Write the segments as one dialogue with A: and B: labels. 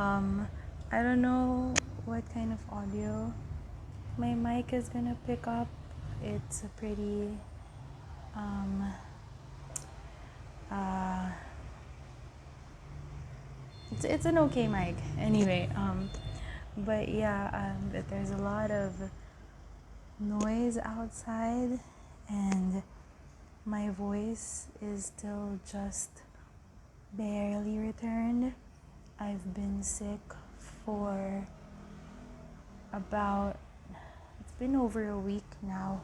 A: Um, I don't know what kind of audio my mic is gonna pick up. It's a pretty um, uh, it's an okay mic anyway. But yeah, but there's a lot of noise outside, and my voice is still just barely returned. I've been sick for about, it's been over a week now,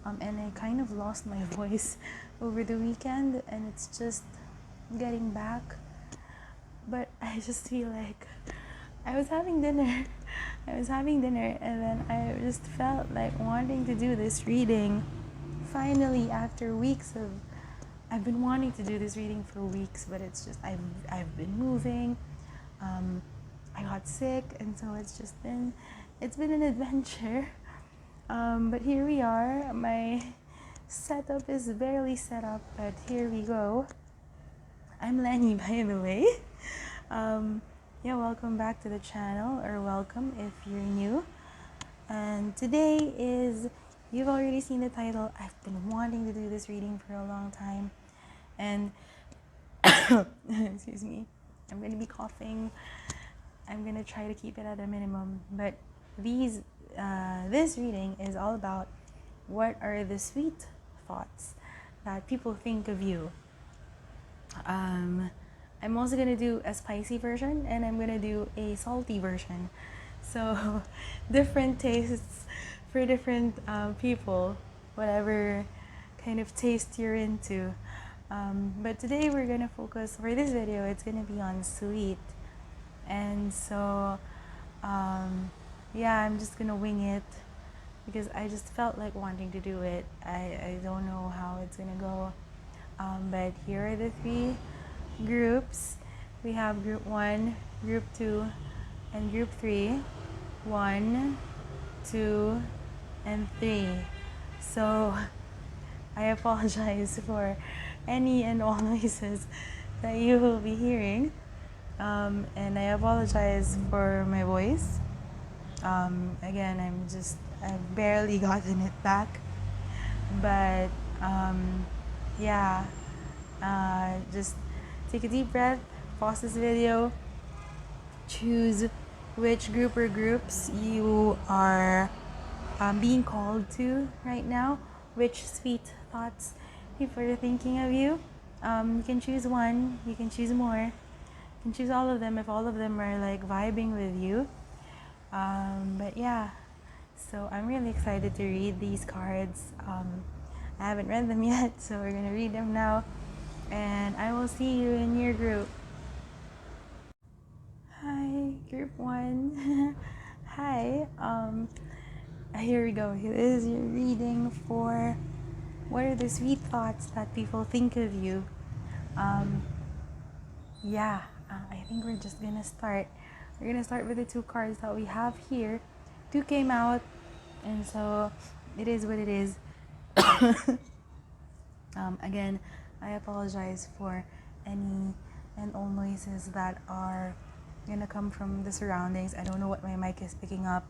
A: and I kind of lost my voice over the weekend, and it's just getting back. But I just feel like I was having dinner. And then I just felt like wanting to do this reading. Finally, after weeks of, I've been wanting to do this reading for weeks, but it's just I've been moving. I got sick, and so it's been an adventure. But here we are. My setup is barely set up, but here we go. I'm Lenny, by the way. Yeah, welcome back to the channel, or welcome if you're new. And today is, you've already seen the title. I've been wanting to do this reading for a long time, and excuse me, I'm gonna be coughing. I'm gonna try to keep it at a minimum, but this reading is all about what are the sweet thoughts that people think of you. I'm also gonna do a spicy version, and I'm gonna do a salty version. So different tastes for different people, whatever kind of taste you're into. But today we're gonna focus, for this video, it's gonna be on sweet. And so yeah, I'm just gonna wing it because I just felt like wanting to do it. I don't know how it's gonna go, but here are the three groups. We have group 1, group 2, and group 3. 1, 2, and 3. So I apologize for any and all noises that you will be hearing, and I apologize for my voice. Again, I've barely gotten it back, but yeah, just take a deep breath, pause this video, choose which group or groups you are being called to right now, which sweet thoughts people are thinking of you. You can choose one, you can choose more, you can choose all of them if all of them are like vibing with you. But yeah, so I'm really excited to read these cards. I haven't read them yet, so we're gonna read them now, and I will see you in your group. Hi, group 1. Hi. Here we go. Here is your reading for what are the sweet thoughts that people think of you. Yeah, I think we're just gonna start. We're gonna start with the two cards that we have here. Two came out, and so it is what it is. Again, I apologize for any and all noises that are gonna come from the surroundings. I don't know what my mic is picking up,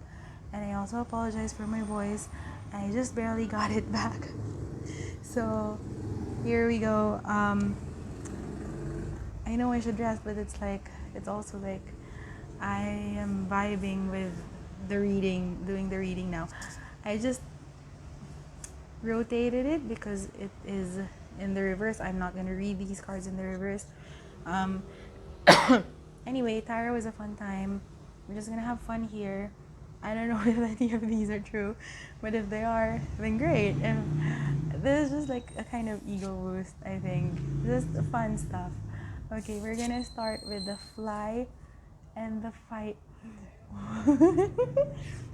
A: and I also apologize for my voice. I just barely got it back. So here we go. I know I should rest, but it's also like I am vibing with the reading, doing the reading now. I just rotated it because it is in the reverse. I'm not gonna read these cards in the reverse. Anyway, tarot was a fun time. We're just gonna have fun here. I don't know if any of these are true, but if they are, then great. If this is just like a kind of ego boost, I think. Just fun stuff. Okay, we're gonna start with the fly and the fight.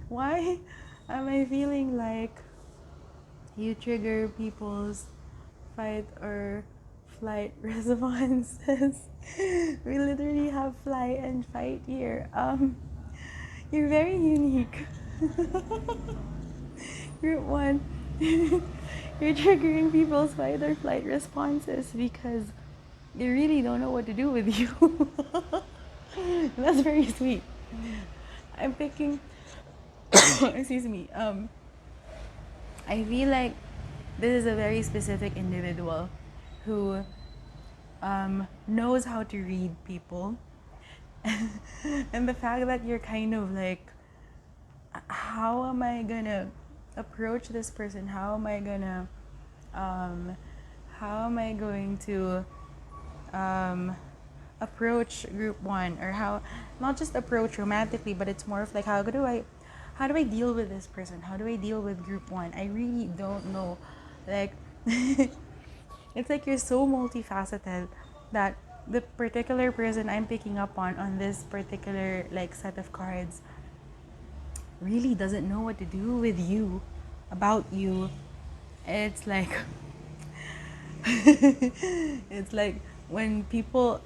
A: Why am I feeling like you trigger people's fight or flight responses? We literally have fly and fight here. You're very unique. Group 1, you're triggering people's fight or flight responses because they really don't know what to do with you. That's very sweet. I'm picking. Excuse me. I feel like this is a very specific individual who knows how to read people, and the fact that you're kind of like, how am I gonna approach this person? Um, how am I going to um, approach group one, or how, not just approach romantically, but it's more of like, how do I deal with this person? How do I deal with group one? I really don't know. Like, it's like you're so multifaceted that the particular person I'm picking up on this particular like set of cards really doesn't know what to do with you, about you. It's like it's like when people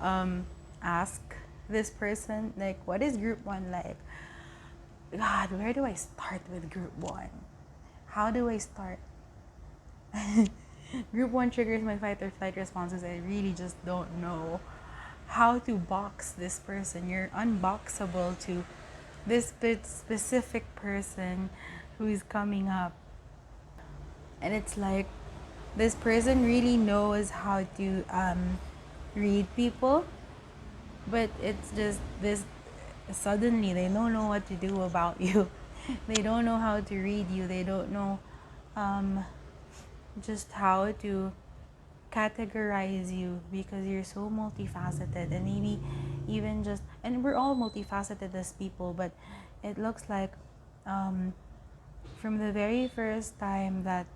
A: ask this person like, what is group one like? God, where do I start with group one? How do I start? Group one triggers my fight or flight responses. I really just don't know how to box this person. You're unboxable to this specific person who's coming up. And it's like this person really knows how to read people, but it's just this, suddenly they don't know what to do about you. They don't know how to read you. They don't know um, just how to categorize you, because you're so multifaceted. And maybe even just, and we're all multifaceted as people, but it looks like um, from the very first time that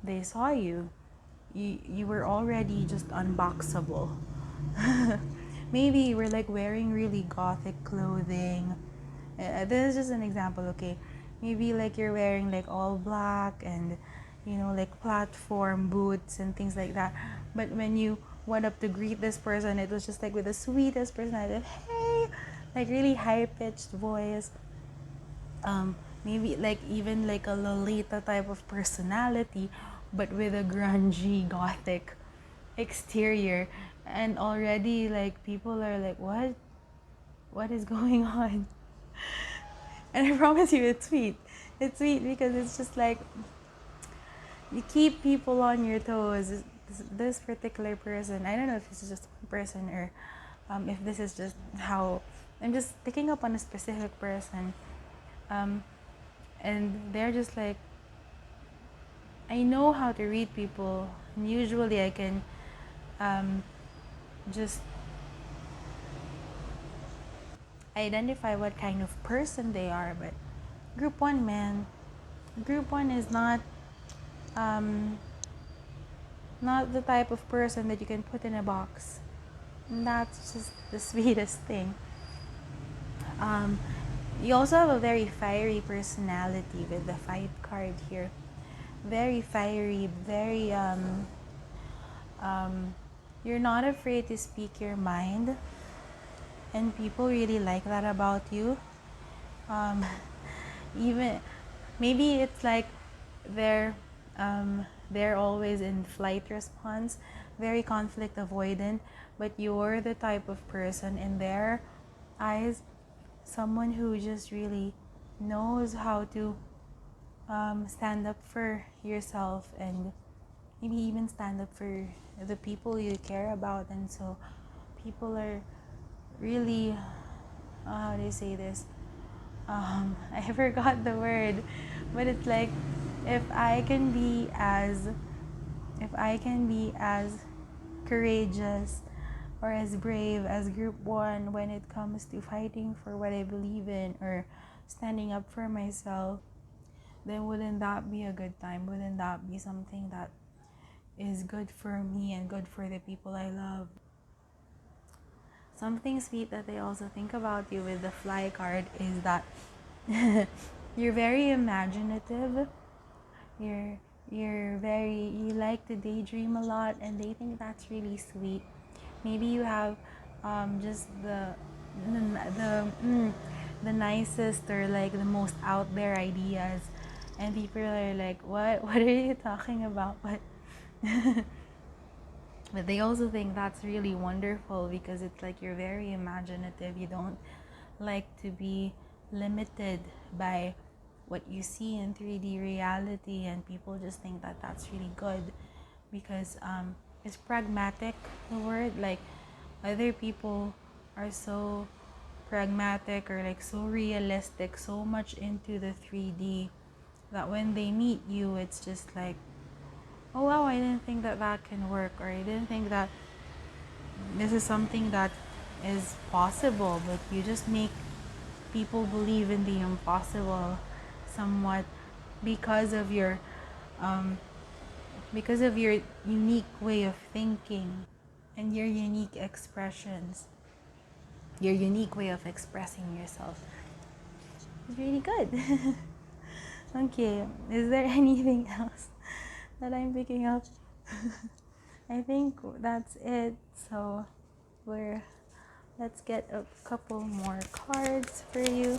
A: they saw you, you were already just unboxable. Maybe you were like wearing really gothic clothing. This is just an example, okay? Maybe like you're wearing like all black and, you know, like platform boots and things like that. But when you went up to greet this person, it was just like with the sweetest personality. Hey, like really high pitched voice. Maybe like even like a Lolita type of personality, but with a grungy gothic exterior. And already like people are like, what is going on? And I promise you, it's sweet. It's sweet because it's just like you keep people on your toes. This particular person, I don't know if this is just one person, or if this is just how I'm just picking up on a specific person. And they're just like, I know how to read people, and usually I can just identify what kind of person they are. But group one, man, group one is um, not the type of person that you can put in a box. And that's just the sweetest thing. Um, you also have a very fiery personality with the fight card here. Very fiery, very you're not afraid to speak your mind, and people really like that about you. Um, even maybe it's like they're they're always in flight response, very conflict avoidant, but you're the type of person in their eyes, someone who just really knows how to stand up for yourself, and maybe even stand up for the people you care about. And so people are really how do you say this, I forgot the word, but it's like, if I can be as if I can be as courageous or as brave as group one when it comes to fighting for what I believe in, or standing up for myself, then wouldn't that be a good time? Wouldn't that be something that is good for me and good for the people I love? Something sweet that I also think about you with the fly card is that you're very imaginative. You're you like to daydream a lot, and they think that's really sweet. Maybe you have just the nicest or like the most out there ideas, and people are like, what are you talking about? But But they also think that's really wonderful because it's like you're very imaginative. You don't like to be limited by what you see in 3D reality, and people just think that that's really good because it's pragmatic, the word. Like, other people are so pragmatic or like so realistic, so much into the 3D that when they meet you, it's just like, oh wow, I didn't think that that can work, or I didn't think that this is something that is possible. But you just make people believe in the impossible somewhat because of your um, unique way of thinking and your unique expressions, your unique way of expressing yourself. It's really good. Okay, is there anything else that I'm picking up? I think that's it. So we're let's get a couple more cards for you.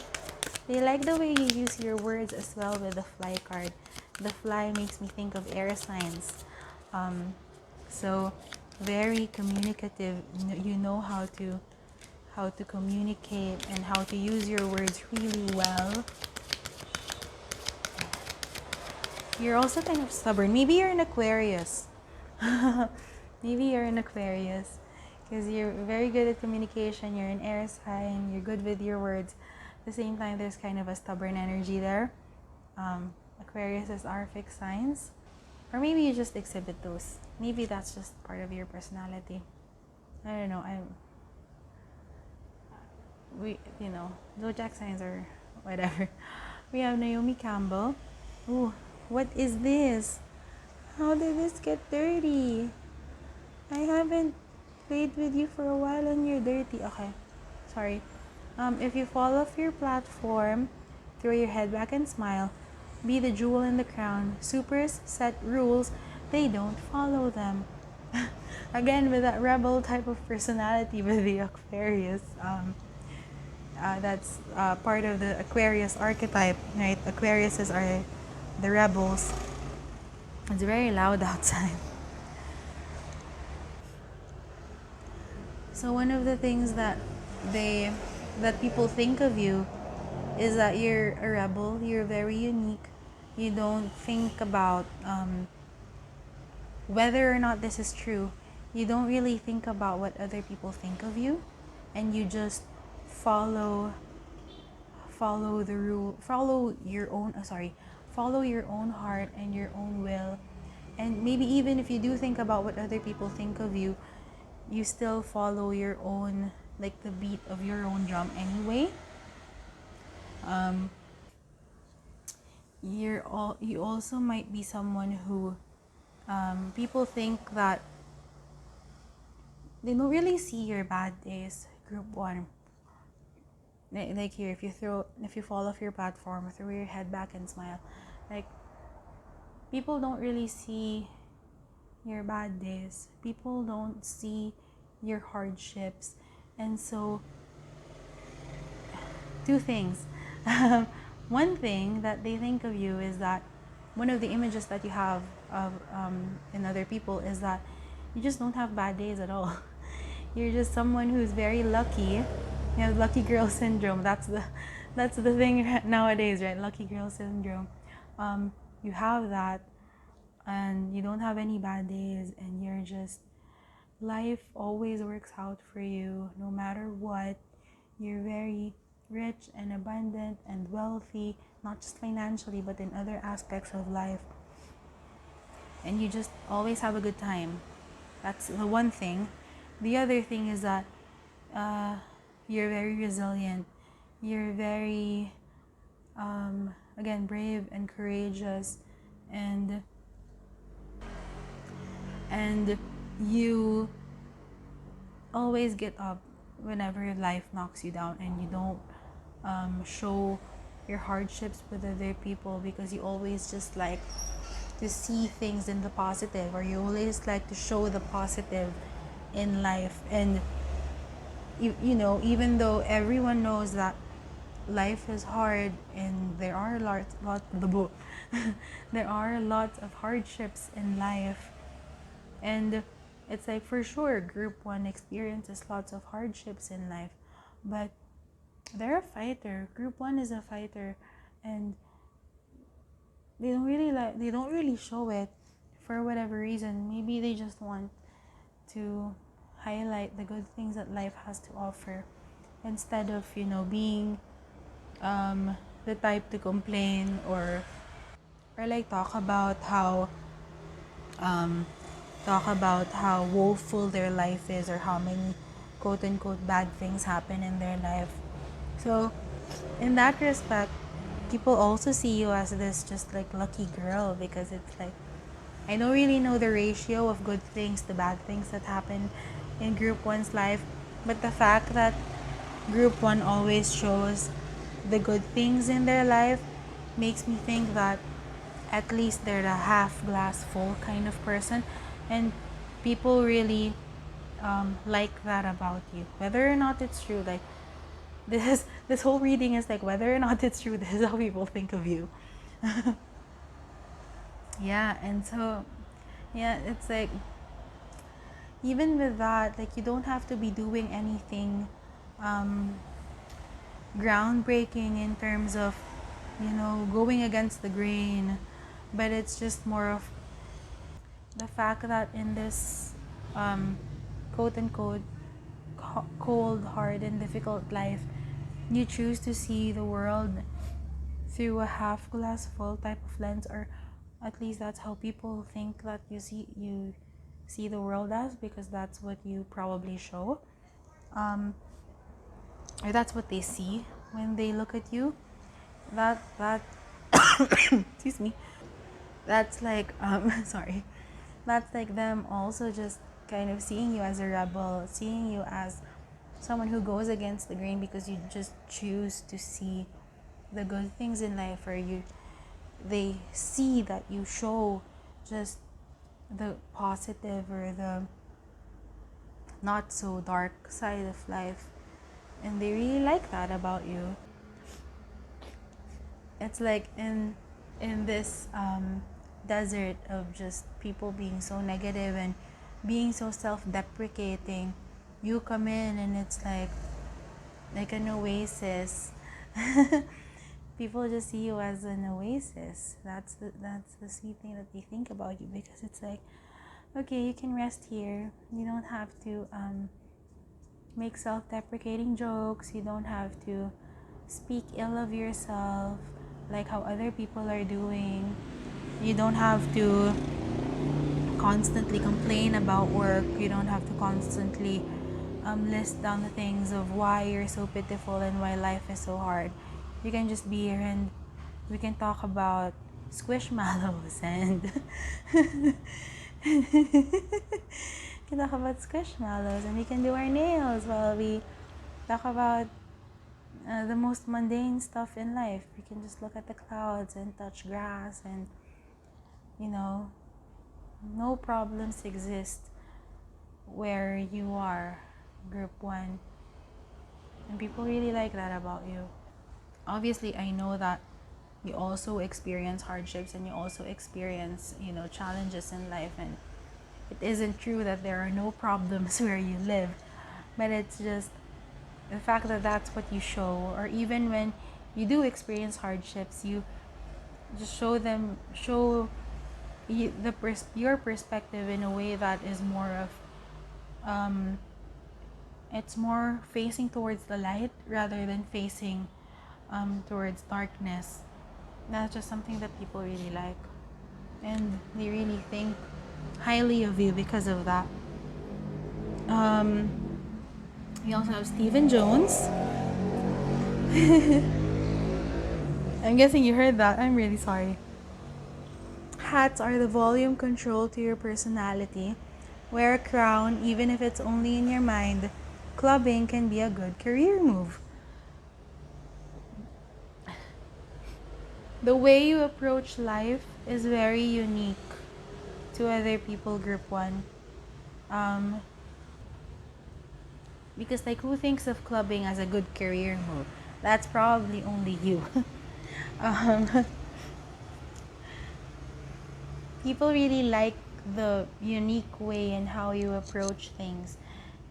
A: They like the way you use your words as well with the fly card. The fly makes me think of air signs. So very communicative. You know how to communicate and how to use your words really well. You're also kind of stubborn. Maybe you're an Aquarius. Maybe you're an Aquarius because you're very good at communication. You're an air sign. You're good with your words. At the same time, there's kind of a stubborn energy there. Aquariuses are fixed signs. Or maybe you just exhibit those. Maybe that's just part of your personality. I don't know. Zodiac signs or whatever. We have Naomi Campbell. Ooh, what is this? How did this get dirty? I haven't played with you for a while and you're dirty. Okay, sorry. If you fall off your platform, throw your head back and smile. Be the jewel in the crown. Supers set rules, they don't follow them. Again, with that rebel type of personality with the Aquarius. That's part of the Aquarius archetype, right? Aquariuses are the rebels. It's very loud outside. So one of the things that people think of you is that you're a rebel. You're very unique. You don't think about whether or not this is true. You don't really think about what other people think of you, and you just follow the rule, follow your own heart and your own will. And maybe even if you do think about what other people think of you, you still follow your own, like the beat of your own drum anyway. You also might be someone who people think that they don't really see your bad days. Group 1, like here, if you fall off your platform, throw your head back and smile. Like, people don't really see your bad days. People don't see your hardships. And so, two things. One thing that they think of you is that one of the images that you have of in other people is that you just don't have bad days at all. You're just someone who's very lucky. You have lucky girl syndrome. That's the thing nowadays, right? Lucky girl syndrome. You have that, and you don't have any bad days, and you're just, life always works out for you no matter what. You're very rich and abundant and wealthy, not just financially but in other aspects of life, and you just always have a good time. That's the one thing. The other thing is that you're very resilient. You're very again, brave and courageous, and you always get up whenever life knocks you down, and you don't show your hardships with other people, because you always just like to see things in the positive, or you always like to show the positive in life. And you know, even though everyone knows that life is hard and there are there are lots of hardships in life, and It's like for sure group one experiences lots of hardships in life, but they're a fighter. Group one is a fighter, and they don't really show it for whatever reason. Maybe they just want to highlight the good things that life has to offer instead of being the type to complain or like um, talk about how woeful their life is or how many quote unquote bad things happen in their life. So in that respect, people also see you as this just like lucky girl, because it's like I don't really know the ratio of good things to bad things that happen in group one's life, but the fact that group one always shows the good things in their life makes me think that at least they're the half glass full kind of person, and people really like that about you, whether or not it's true. Like this whole reading is like whether or not it's true, this is how people think of you. Yeah, and so yeah, it's like even with that, like you don't have to be doing anything um, groundbreaking in terms of going against the grain, but it's just more of the fact that in this um, quote unquote cold, hard, and difficult life, you choose to see the world through a half glass full type of lens, or at least that's how people think that you see the world as, because that's what you probably show, um, or that's what they see when they look at you. That excuse me. That's like sorry. That's like them also just kind of seeing you as a rebel, seeing you as someone who goes against the grain because you just choose to see the good things in life, or they see that you show just the positive or the not so dark side of life, and they really like that about you. It's like in this desert of just people being so negative and being so self-deprecating, you come in and it's like an oasis. People just see you as an oasis. That's the sweet thing that they think about you, because it's like, okay, you can rest here. You don't have to make self-deprecating jokes. You don't have to speak ill of yourself like how other people are doing. You don't have to constantly complain about work. You don't have to constantly list down the things of why you're so pitiful and why life is so hard. You can just be here and we can talk about squishmallows and we can talk about squishmallows, and we can do our nails while we talk about the most mundane stuff in life. We can just look at the clouds and touch grass, and you know, no problems exist where you are, group one. And people really like that about you. Obviously, I know that you also experience hardships and you also experience, challenges in life, and it isn't true that there are no problems where you live, but it's just the fact that that's what you show, or even when you do experience hardships, you just show your perspective in a way that is more of it's more facing towards the light rather than facing towards darkness. That's just something that people really like, and they really think highly of you because of that. We also have Stephen Jones. I'm guessing you heard that. I'm really sorry. Hats are the volume control to your personality. Wear a crown even if it's only in your mind. Clubbing can be a good career move. The way you approach life is very unique to other people, group one. Because like, who thinks of clubbing as a good career move? That's probably only you. um, People really like the unique way in how you approach things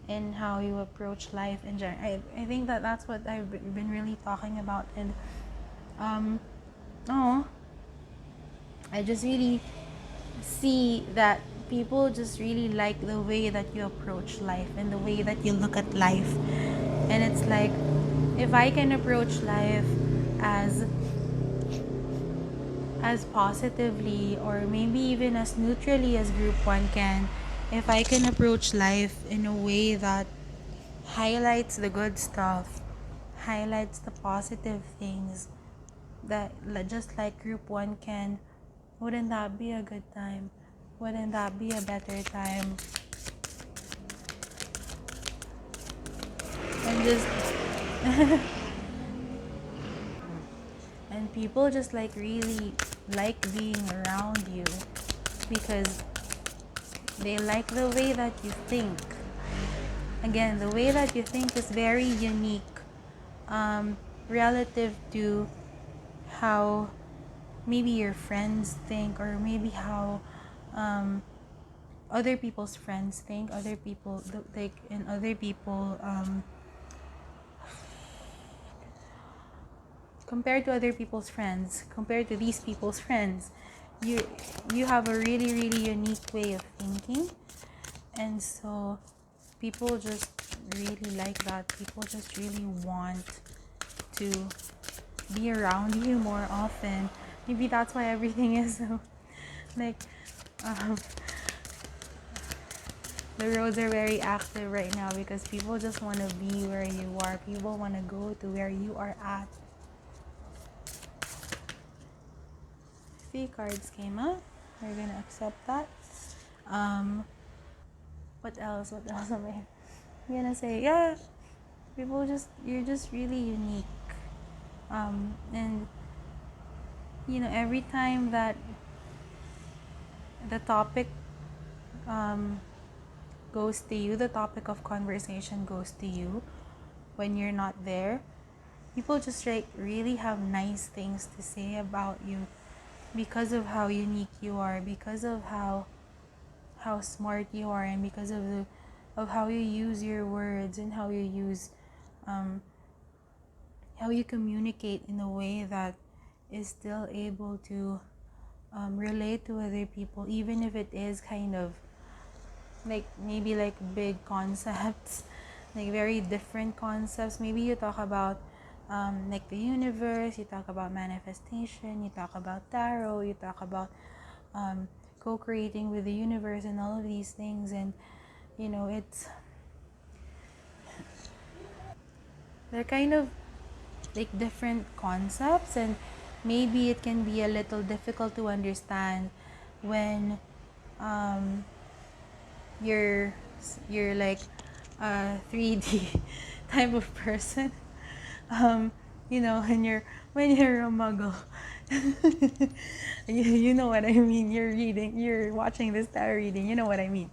A: and how you approach life in general. I think that that's what I've been really talking about. And um oh, I just really see that people just really like the way that you approach life and the way that you look at life. And it's like, if I can approach life as positively, or maybe even as neutrally as group 1 can, if I can approach life in a way that highlights the good stuff, highlights the positive things, that just like group 1 can, wouldn't that be a good time? Wouldn't that be a better time? And just and people just like really like being around you because they like the way that you think. Again, the way that you think is very unique, relative to how maybe your friends think, or maybe how other people's friends think, other people like, and other people compared to other people's friends, compared to these people's friends, you you have a really really unique way of thinking. And so people just really like that. People just really want to be around you more often. Maybe that's why everything is so like um, the roads are very active right now, because people just want to be where you are. People want to go to where you are at. 3 cards came up. We're gonna accept that. um what else am I gonna say? Yeah, people just, you're just really unique. And every time that the topic goes to you, the topic of conversation goes to you when you're not there, people just like really have nice things to say about you, because of how unique you are, because of how smart you are, and because of how you use your words, and how you use how you communicate in a way that is still able to relate to other people, even if it is kind of like maybe like big concepts, like very different concepts. Maybe you talk about like the universe, you talk about manifestation, you talk about tarot, you talk about co-creating with the universe and all of these things. And it's, they're kind of like different concepts, and maybe it can be a little difficult to understand when you're like a 3D type of person. When you're a muggle. You know what I mean. You're watching this tarot reading, you know what I mean.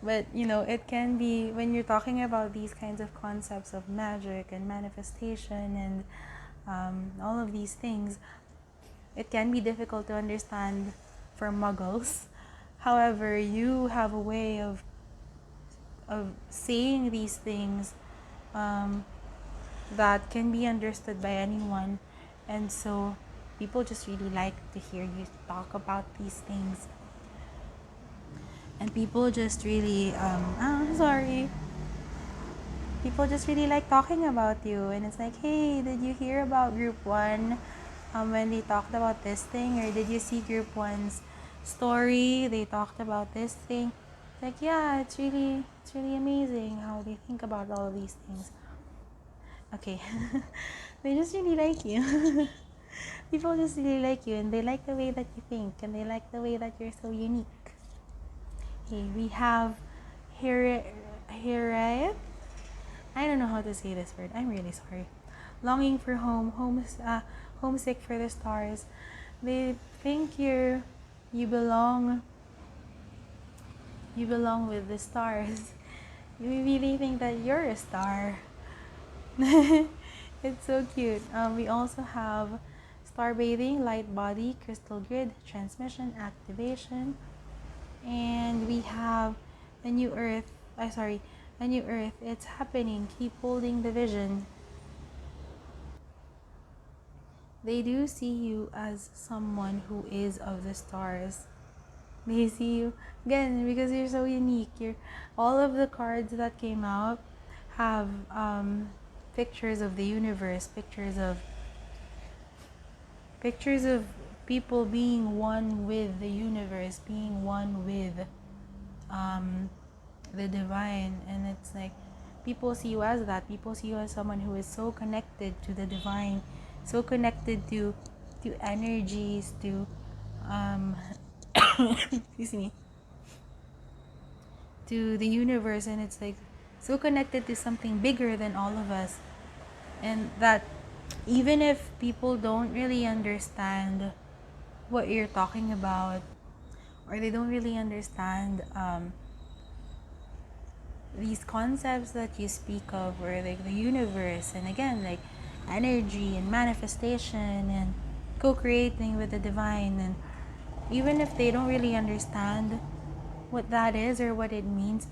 A: But it can be, when you're talking about these kinds of concepts of magic and manifestation and all of these things, it can be difficult to understand for muggles. However, you have a way of saying these things that can be understood by anyone. And so people just really like to hear you talk about these things. And people just really people just really like talking about you. And it's like, hey, did you hear about group 1 when they talked about this thing? Or did you see group 1's story, they talked about this thing? Like, yeah, it's really amazing how they think about all of these things. Okay. They just really like you. People just really like you, and they like the way that you think, and they like the way that you're so unique. Okay, we have here. I don't know how to say this word. I'm really sorry. Longing for home, homesick for the stars. They think you belong with the stars. Maybe they think that you're a star. It's so cute. We also have star bathing, light body, crystal grid, transmission, activation. And we have a new earth. A new earth. It's happening. Keep holding the vision. They do see you as someone who is of the stars. They see you again because you're so unique. You're all of the cards that came out have pictures of the universe, pictures of people being one with the universe, being one with the divine. And it's like people see you as that. People see you as someone who is so connected to the divine, so connected to energies, to excuse me, to the universe. And it's like so connected to something bigger than all of us. And that even if people don't really understand what you're talking about, or they don't really understand these concepts that you speak of, or like the universe, and again, like energy and manifestation and co-creating with the divine, and even if they don't really understand what that is or what it means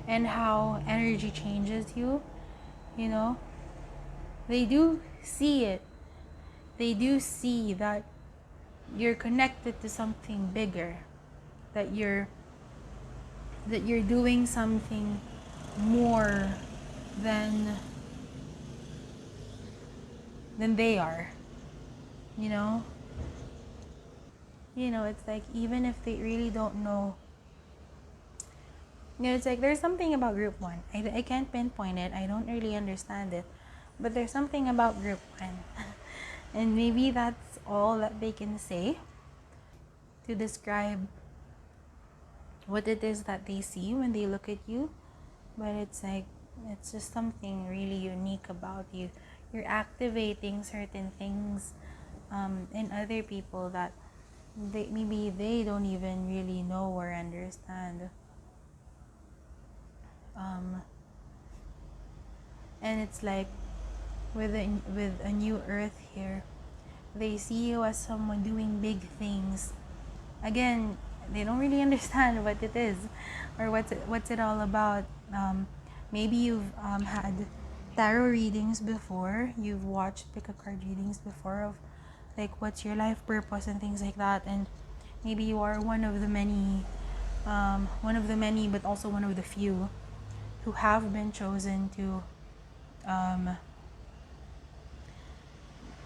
A: and how energy changes you, you know, they do see it. They do see that you're connected to something bigger, that you're doing something more than they are, you know. It's like even if they really don't know, it's like there's something about group one. I can't pinpoint it. I don't really understand it, but there's something about group one. And maybe that's all that they can say to describe what it is that they see when they look at you. But it's like it's just something really unique about you. You're activating certain things in other people that maybe they don't even really know or understand. And it's like with a new earth here, they see you as someone doing big things. Again, they don't really understand what it is or what's it all about. Maybe you've had tarot readings before. You've watched pick a card readings before of like what's your life purpose and things like that. And maybe you are one of the many, but also one of the few who have been chosen to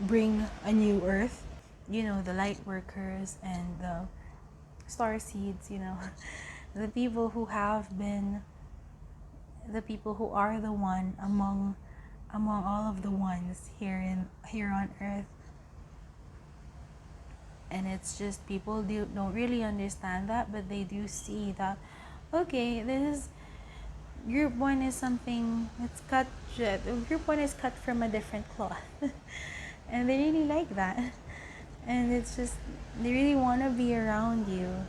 A: bring a new earth. The light workers and the star seeds, the people who have been, the people who are the one among all of the ones here on earth. And it's just people don't really understand that, but they do see that, okay, this is group one is something, it's cut, group one is cut from a different cloth. And they really like that. And it's just, they really want to be around you.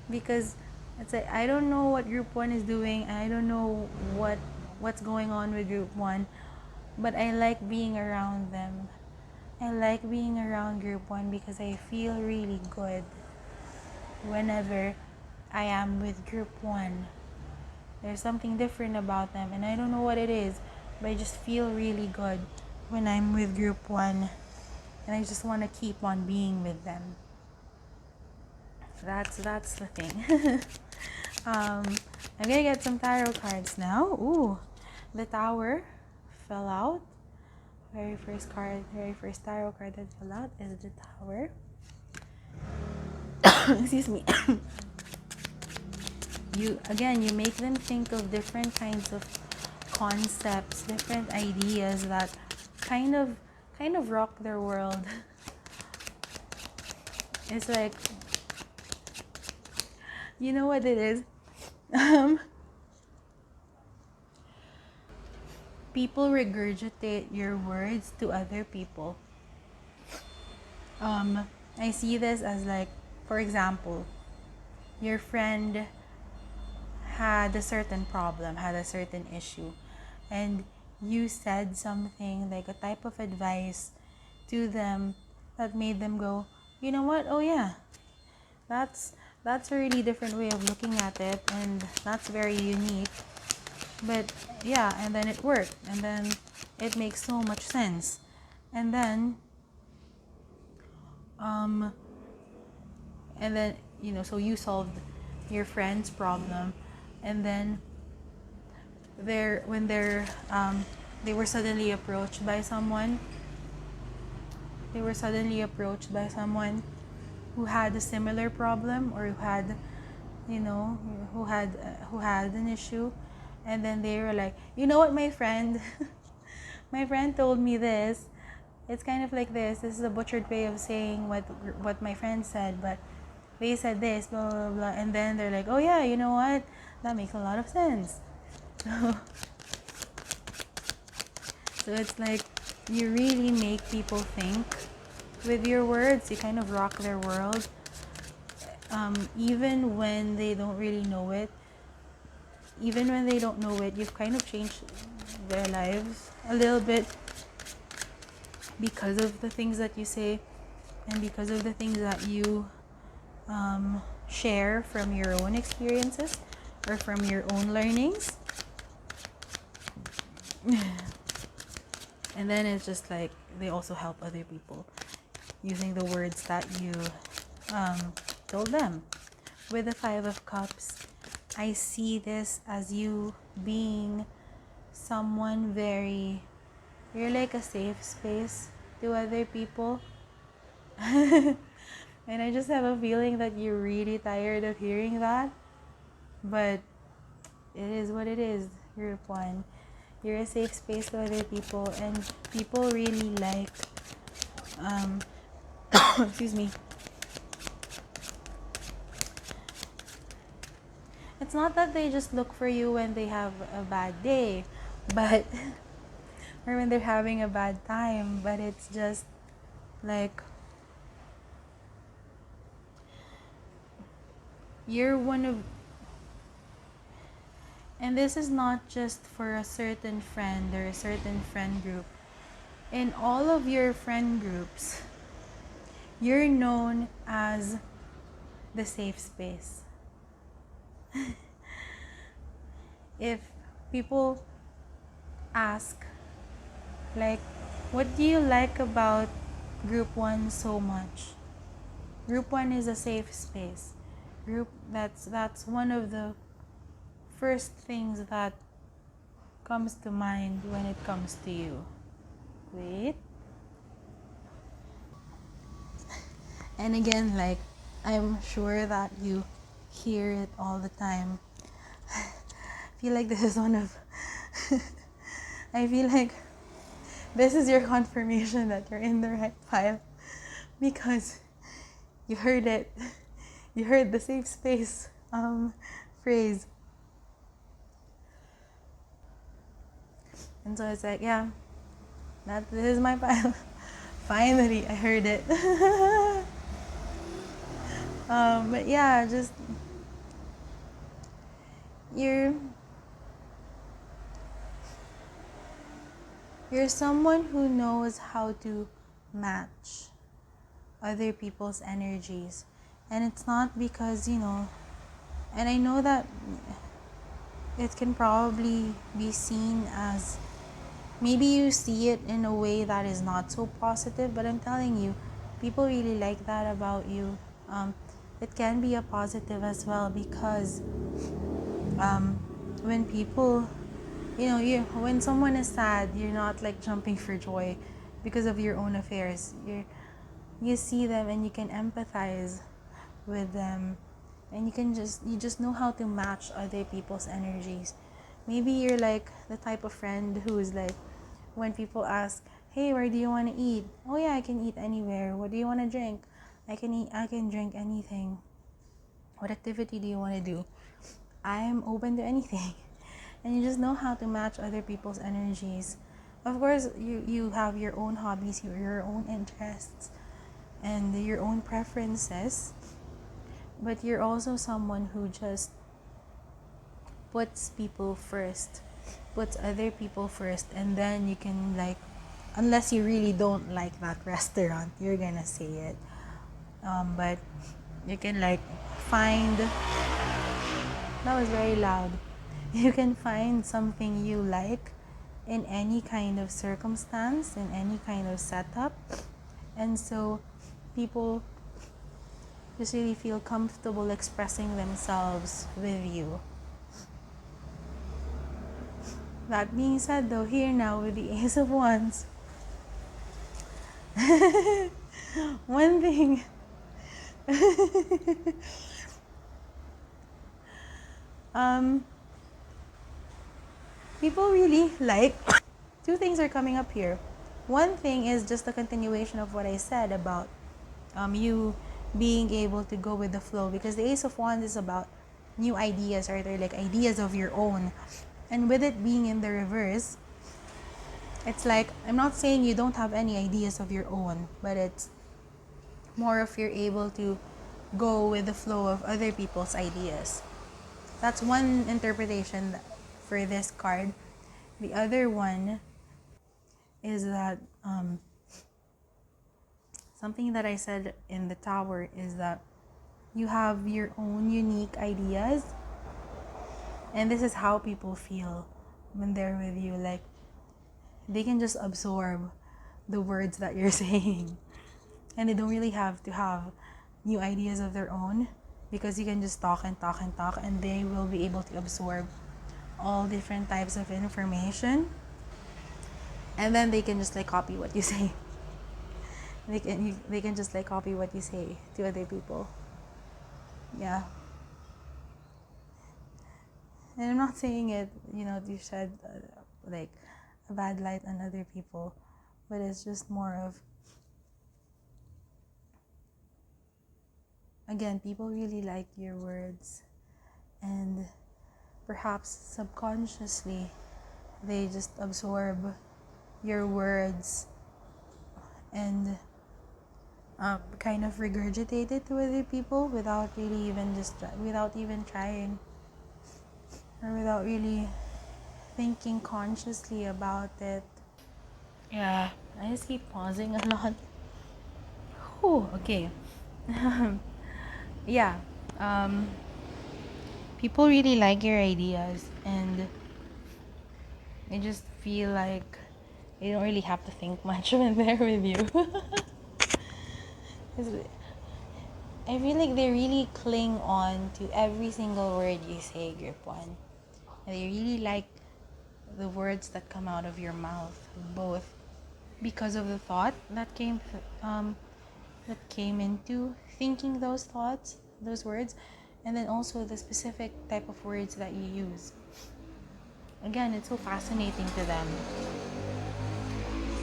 A: Because it's like, I don't know what group one is doing. I don't know what's going on with group one. But I like being around them. I like being around group one because I feel really good whenever I am with group one. There's something different about them, and I don't know what it is, but I just feel really good when I'm with group one, and I just want to keep on being with them. That's the thing. I'm gonna get some tarot cards now. Ooh, the Tower fell out. Very first tarot card that fell out is the Tower. Excuse me. You make them think of different kinds of concepts, different ideas that kind of rock their world. It's like, you know what it is? People regurgitate your words to other people. I see this as like, for example, your friend had a certain problem, had a certain issue, and you said something like a type of advice to them that made them go, you know what, oh yeah, that's a really different way of looking at it, and that's very unique. But yeah, and then it worked, and then it makes so much sense. And then um and then so you solved your friend's problem. And then they were suddenly approached by someone who had a similar problem, or who had an issue. And then they were like, you know what, my friend my friend told me this. It's kind of like this is a butchered way of saying what my friend said, but they said this, blah blah blah. And then they're like, oh yeah, you know what, that makes a lot of sense. So it's like you really make people think with your words. You kind of rock their world, even when they don't really know it. Even when they don't know it, you've kind of changed their lives a little bit because of the things that you say, and because of the things that you share from your own experiences or from your own learnings. And then it's just like they also help other people using the words that you told them. With the Five of Cups, I see this as you being someone you're like a safe space to other people. And I just have a feeling that you're really tired of hearing that. But it is what it is, Group 1. You're a safe space to other people, and people really like excuse me. It's not that they just look for you when they have a bad day, but or when they're having a bad time, but it's just like you're one of, and this is not just for a certain friend or a certain friend group. In all of your friend groups, you're known as the safe space. If people ask, like, what do you like about Group 1 so much? Group 1 is a safe space. That's one of the first things that comes to mind when it comes to you. Wait. And again, like, I'm sure that you hear it all the time. I feel like this is one of I feel like this is your confirmation that you're in the right file, because you heard it. You heard the safe space phrase. And so it's like, yeah, this is my file. Finally, I heard it. But yeah, just you're someone who knows how to match other people's energies. And it's not because, and I know that it can probably be seen as, maybe you see it in a way that is not so positive, but I'm telling you, people really like that about you. It can be a positive as well, because when people, when someone is sad, you're not like jumping for joy because of your own affairs. You see them and you can empathize with them, and you just know how to match other people's energies. Maybe you're like the type of friend who's like, when people ask, hey, where do you want to eat? Oh yeah, I can eat anywhere. What do you want to drink? I can drink anything. What activity do you want to do? I'm open to anything. And you just know how to match other people's energies. Of course, you have your own hobbies, your own interests, and your own preferences. But you're also someone who just puts people first. puts other people first, and then you can like, unless you really don't like that restaurant, you're gonna say it. But you can like find, that was very loud. You can find something you like in any kind of circumstance, in any kind of setup. And so people just really feel comfortable expressing themselves with you. That being said, though, here now with the Ace of Wands, one thing people really like, two things are coming up here. One thing is just a continuation of what I said about you being able to go with the flow, because the Ace of Wands is about new ideas, or they're like ideas of your own. And with it being in the reverse, it's like, I'm not saying you don't have any ideas of your own, but it's more of you're able to go with the flow of other people's ideas. That's one interpretation for this card. The other one is that something that I said in the Tower is that you have your own unique ideas, and this is how people feel when they're with you. Like, they can just absorb the words that you're saying, and they don't really have to have new ideas of their own, because you can just talk and talk and talk, and they will be able to absorb all different types of information, and then they can just like copy what you say. They can just like copy what you say to other people. Yeah. And I'm not saying it, you shed like a bad light on other people, but it's just more of, again, people really like your words, and perhaps subconsciously they just absorb your words and kind of regurgitate it to other people without really without even trying, or without really thinking consciously about it. Yeah, I just keep pausing a lot. Oh, okay. Yeah, people really like your ideas, and they just feel like they don't really have to think much when they're with you. I feel like they really cling on to every single word you say, Grip One. And they really like the words that come out of your mouth, both because of the thought that came into thinking those thoughts, those words, and then also the specific type of words that you use. Again, it's so fascinating to them.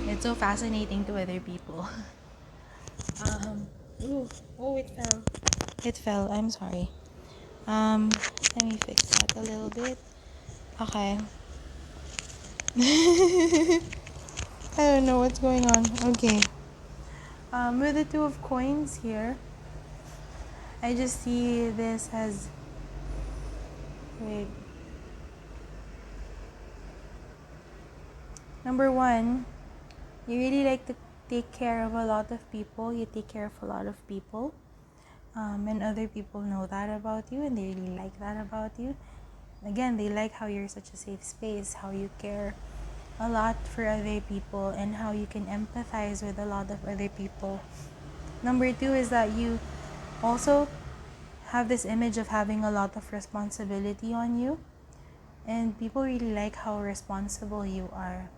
A: It's so fascinating to other people. It fell. It fell. I'm sorry. Let me fix that a little bit. Okay. I don't know what's going on. Okay. With the Two of Coins here, I just see this as, wait. Number one, you really like to take care of a lot of people. You take care of a lot of people. And other people know that about you, and they really like that about you. Again, they like how you're such a safe space, how you care a lot for other people, and how you can empathize with a lot of other people. Number two is that you also have this image of having a lot of responsibility on you, and people really like how responsible you are.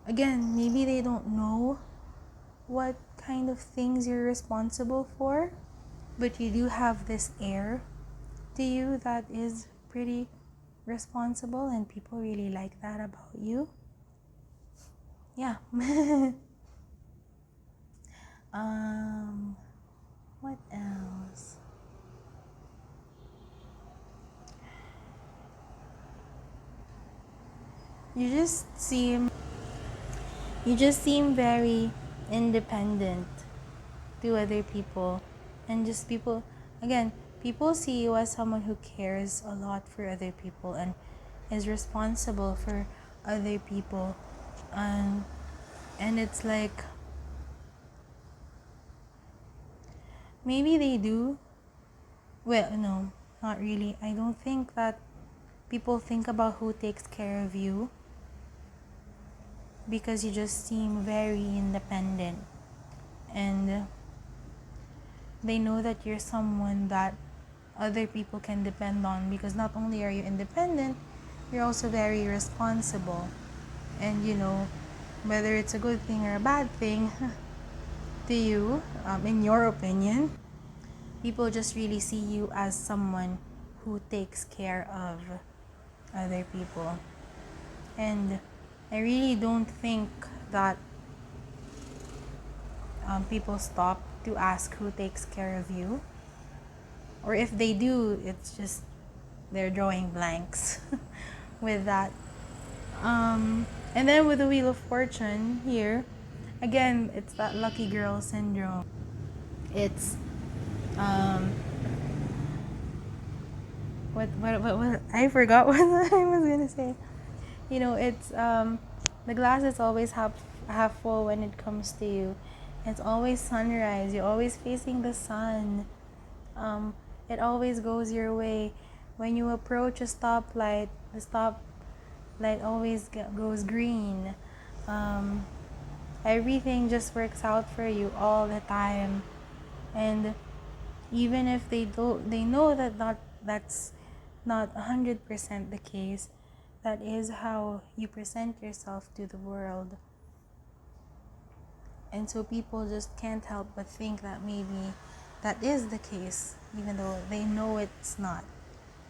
A: Again, maybe they don't know what kind of things you're responsible for, but you do have this air to you that is pretty responsible, and people really like that about you. Yeah. What else? You just seem very independent to other people, and just people, again, People see you as someone who cares a lot for other people and is responsible for other people. And it's like, maybe they do. Well, no, not really. I don't think that people think about who takes care of you, because you just seem very independent, and they know that you're someone that other people can depend on, because not only are you independent, you're also very responsible. And whether it's a good thing or a bad thing to you, in your opinion, people just really see you as someone who takes care of other people. And I really don't think that people stop to ask who takes care of you. Or if they do, it's just they're drawing blanks with that. And then with the Wheel of Fortune here, again, it's that lucky girl syndrome. It's what I forgot what I was gonna say. It's the glass is always half full when it comes to you. It's always sunrise. You're always facing the sun. It always goes your way. When you approach a stoplight, the stoplight always goes green. Everything just works out for you all the time. And even if they know that that's not 100% the case, that is how you present yourself to the world. And so people just can't help but think that maybe that is the case, even though they know it's not.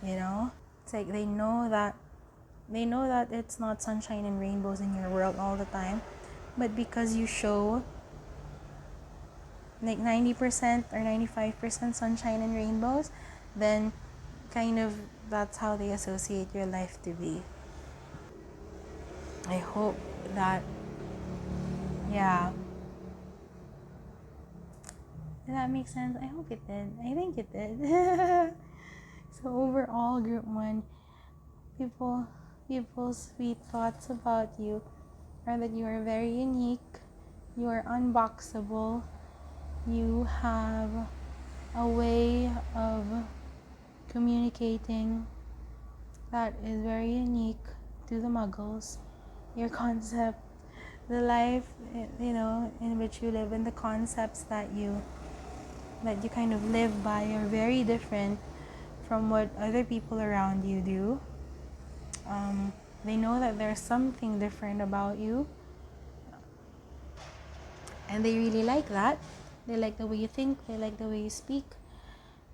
A: It's like they know that it's not sunshine and rainbows in your world all the time, but because you show like 90% or 95% sunshine and rainbows, then kind of that's how they associate your life to be. I hope that, yeah. Did that make sense? I hope it did. I think it did. So overall, group 1, people's sweet thoughts about you are that you are very unique, you are unboxable, you have a way of communicating that is very unique to the Muggles. Your concept, the life, in which you live, and the concepts that you kind of live by are very different from what other people around you do. They know that there's something different about you, and they really like that. They like the way you think, they like the way you speak.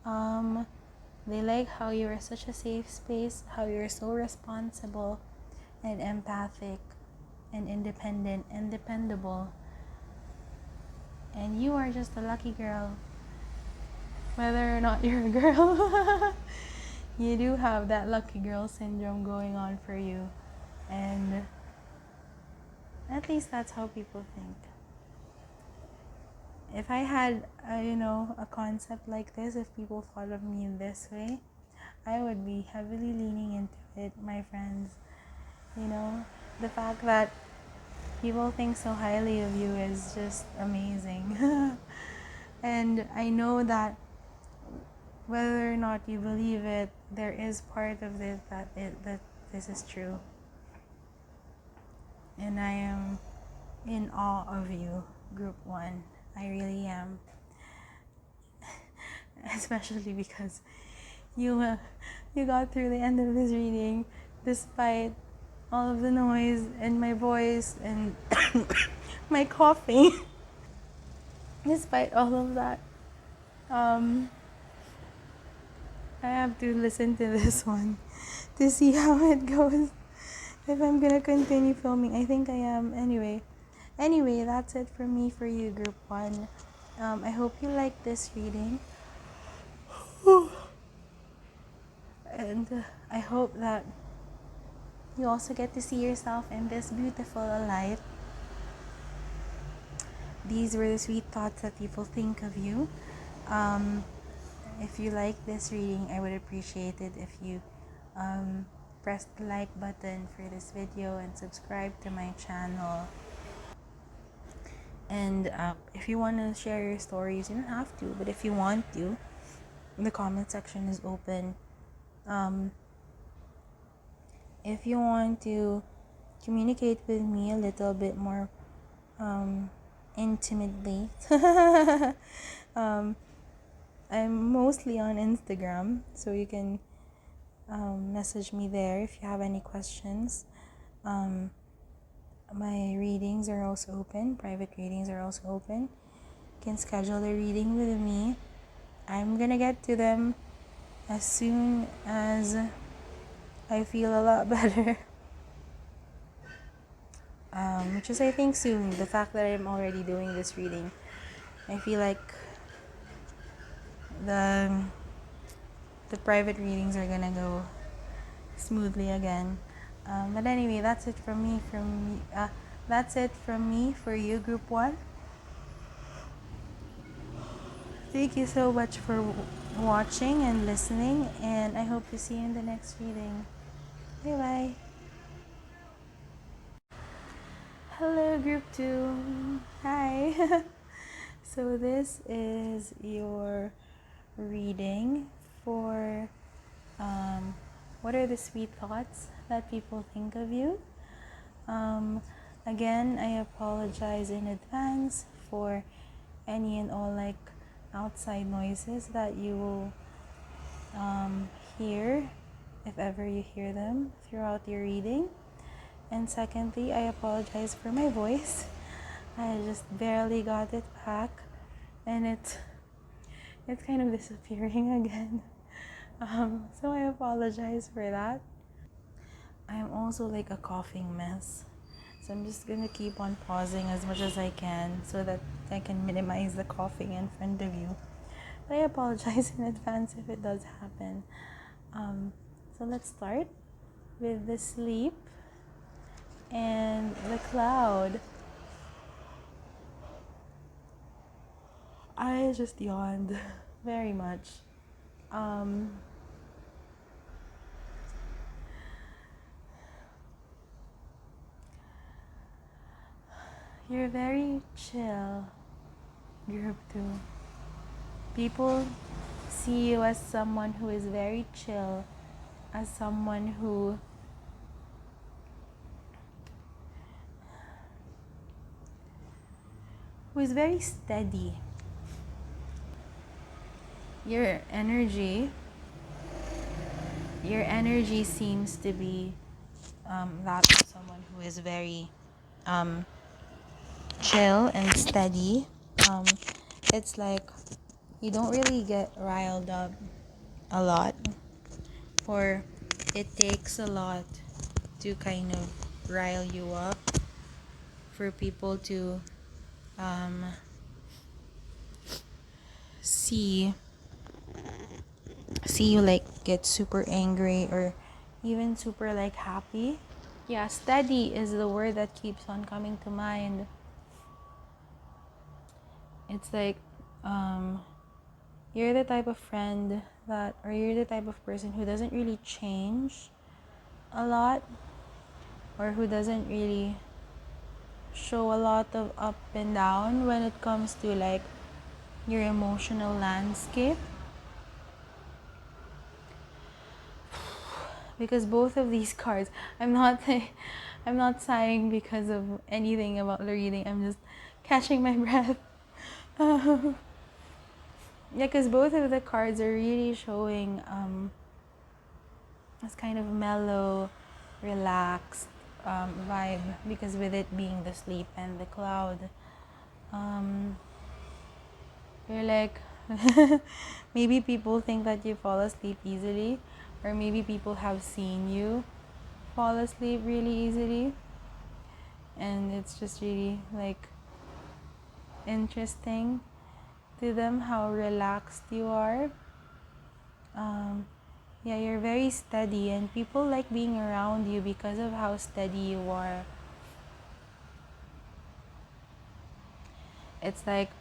A: They like how you are such a safe space, how you're so responsible and empathic and independent and dependable. And you are just a lucky girl. Whether or not you're a girl, you do have that lucky girl syndrome going on for you. And at least that's how people think. If I had a concept like this, if people thought of me in this way, I would be heavily leaning into it, my friends. The fact that people think so highly of you is just amazing. And I know that whether or not you believe it, there is part of it that this is true. And I am in awe of you, group 1. I really am. Especially because you got through the end of this reading despite all of the noise and my voice and my coughing. Despite all of that, I have to listen to this one to see how it goes. If I'm gonna continue filming, I think I am. Anyway, that's it for me, for you, group 1. I hope you like this reading. And I hope that you also get to see yourself in this beautiful light. These were the sweet thoughts that people think of you. If you like this reading, I would appreciate it if you press the like button for this video and subscribe to my channel. And if you want to share your stories, you don't have to, but if you want to, the comment section is open. If you want to communicate with me a little bit more intimately, I'm mostly on Instagram, so you can message me there if you have any questions. My readings are also open. Private readings are also open. You can schedule a reading with me. I'm gonna get to them as soon as I feel a lot better. Which is, I think, soon. The fact that I'm already doing this reading, I feel like the private readings are gonna go smoothly again. But anyway, that's it from me. That's it from me for you, Group 1. Thank you so much for watching and listening, and I hope to see you in the next reading. Bye bye. Hello, Group 2. Hi. So this is your reading for what are the sweet thoughts that people think of you. Again, I apologize in advance for any and all outside noises that you will hear, if ever you hear them throughout your reading. And secondly, I apologize for my voice. I just barely got it back, and it's kind of disappearing again. So I apologize for that. I'm also like a coughing mess, so I'm just gonna keep on pausing as much as I can so that I can minimize the coughing in front of you. But I apologize in advance if it does happen. So let's start with the sleep and the cloud. I just yawned very much. You're very chill, Group 2. People see you as someone who is very chill, as someone who is very steady. Your energy seems to be that of someone who is very chill and steady. It's like you don't really get riled up a lot, or it takes a lot to kind of rile you up for people to see you like get super angry or even super like happy. Yeah, steady is the word that keeps on coming to mind. It's like you're the type of friend that, or you're the type of person who doesn't really change a lot, or who doesn't really show a lot of up and down when it comes to like your emotional landscape. Because both of these cards, I'm not sighing because of anything about the reading. I'm just catching my breath. Yeah, because both of the cards are really showing this kind of mellow, relaxed vibe, because with it being the sleep and the cloud, you're like maybe people think that you fall asleep easily, or maybe people have seen you fall asleep really easily, and it's just really like interesting to them how relaxed you are. Yeah, you're very steady, and people like being around you because of how steady you are. It's like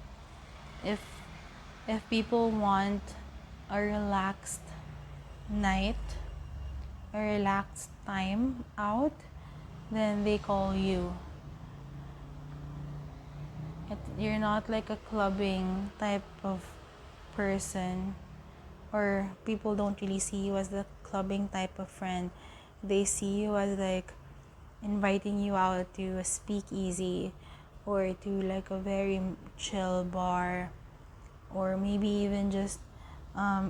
A: if people want a relaxed night, a relaxed time out, then they call you. You're not like a clubbing type of person, or people don't really see you as the clubbing type of friend. They see you as like inviting you out to a speakeasy or to like a very chill bar, or maybe even just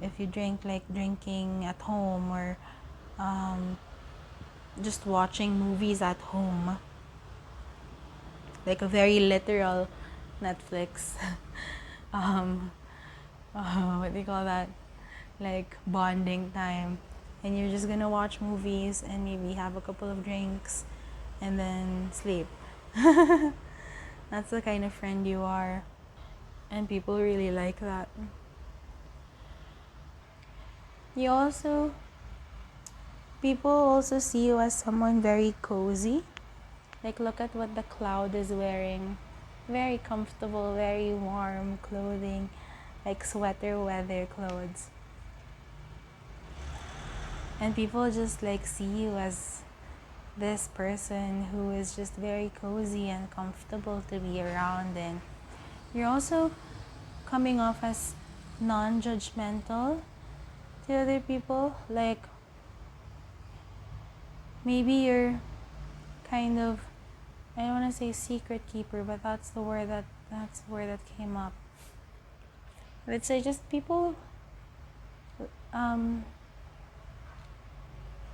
A: if you drink, like drinking at home, or just watching movies at home, like a very literal Netflix what do you call that, like bonding time, and you're just gonna watch movies and maybe have a couple of drinks and then sleep. That's the kind of friend you are, and people really like that. You also People also see you as someone very cozy. Like, look at what the cloud is wearing. Very comfortable, very warm clothing, like sweater weather clothes. And people just like see you as this person who is just very cozy and comfortable to be around. And you're also coming off as non-judgmental to other people. Like, maybe you're kind of, I don't want to say secret keeper, but that's the word that came up. Let's say just people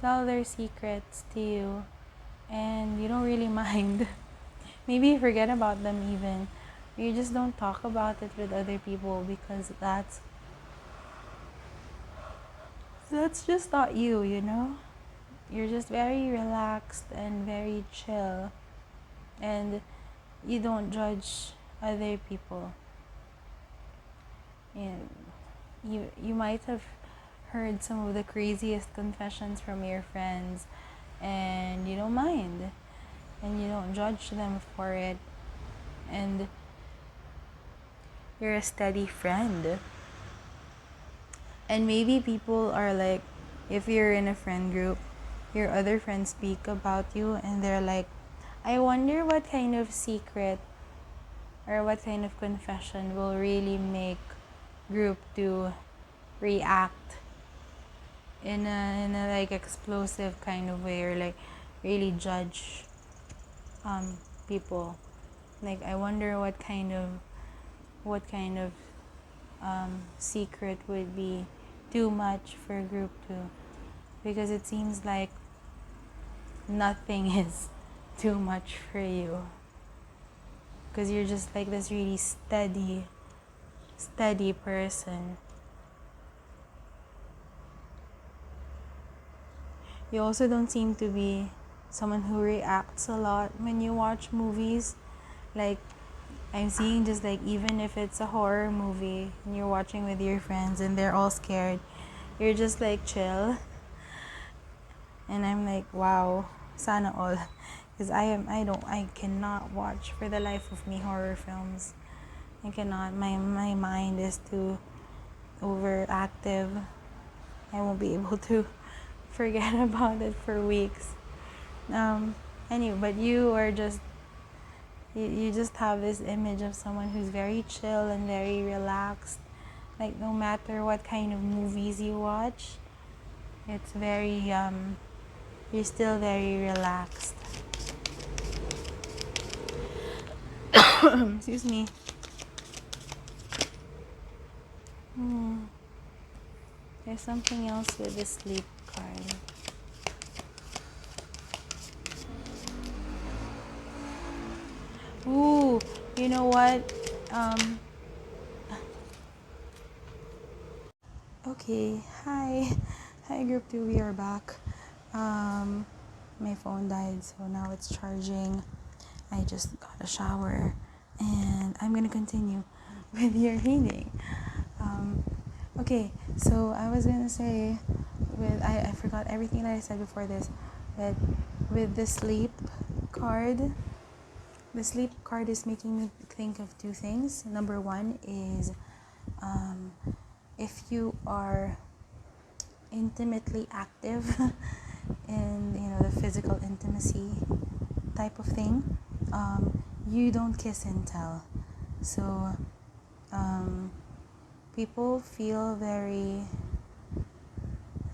A: tell their secrets to you, and you don't really mind. Maybe you forget about them even. You just don't talk about it with other people because that's just not you, you know? You're just very relaxed and very chill, and you don't judge other people. And you might have heard some of the craziest confessions from your friends, and you don't mind, and you don't judge them for it, and you're a steady friend. And maybe people are like, if you're in a friend group, your other friends speak about you and they're like, I wonder what kind of secret or what kind of confession will really make group 2 react in a like explosive kind of way, or like really judge people. Like, I wonder what kind of secret would be too much for group 2, because it seems like nothing is too much for you, because you're just like this really steady person. You also don't seem to be someone who reacts a lot when you watch movies. Like, I'm seeing just like, even if it's a horror movie and you're watching with your friends and they're all scared, you're just like chill. And I'm like, wow, sana all. Because I cannot watch for the life of me horror films. I cannot. My mind is too overactive. I won't be able to forget about it for weeks. Anyway, but you are just, you just have this image of someone who's very chill and very relaxed. Like, no matter what kind of movies you watch, it's very, you're still very relaxed. Excuse me. There's something else with the sleep card. Ooh, you know what? Okay, hi group 2, we are back. My phone died, so now it's charging. I just got a shower, and I'm gonna continue with your reading. Okay, so I was gonna say, I forgot everything that I said before this, but with the sleep card is making me think of two things. Number one is if you are intimately active in the physical intimacy type of thing, you don't kiss and tell. So people feel very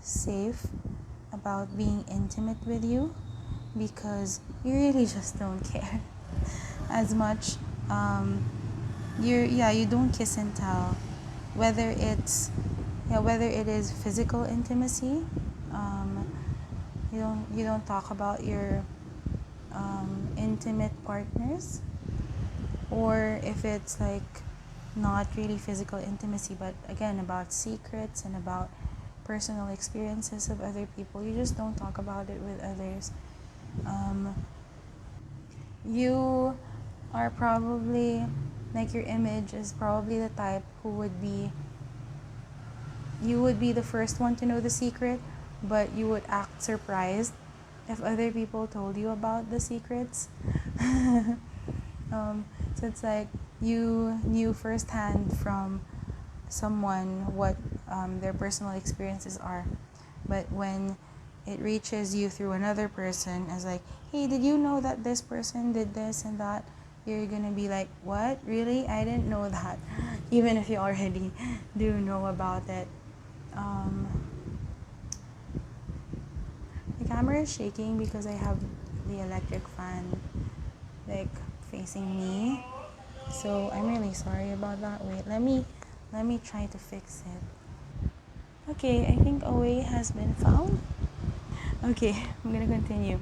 A: safe about being intimate with you because you really just don't care as much. You don't kiss and tell, whether whether it is physical intimacy. You don't talk about your intimate partners, or if it's like not really physical intimacy, but again about secrets and about personal experiences of other people, you just don't talk about it with others. You are probably, like, your image is probably the type who would be, you would be the first one to know the secret, but you would act surprised if other people told you about the secrets. So it's like you knew firsthand from someone what their personal experiences are, but when it reaches you through another person as like, hey, did you know that this person did this and that, you're gonna be like, what, really? I didn't know that. Even if you already do know about it. The camera is shaking because I have the electric fan like facing me, so I'm really sorry about that. Wait, let me try to fix it. Okay, I think a way has been found. Okay, I'm gonna continue.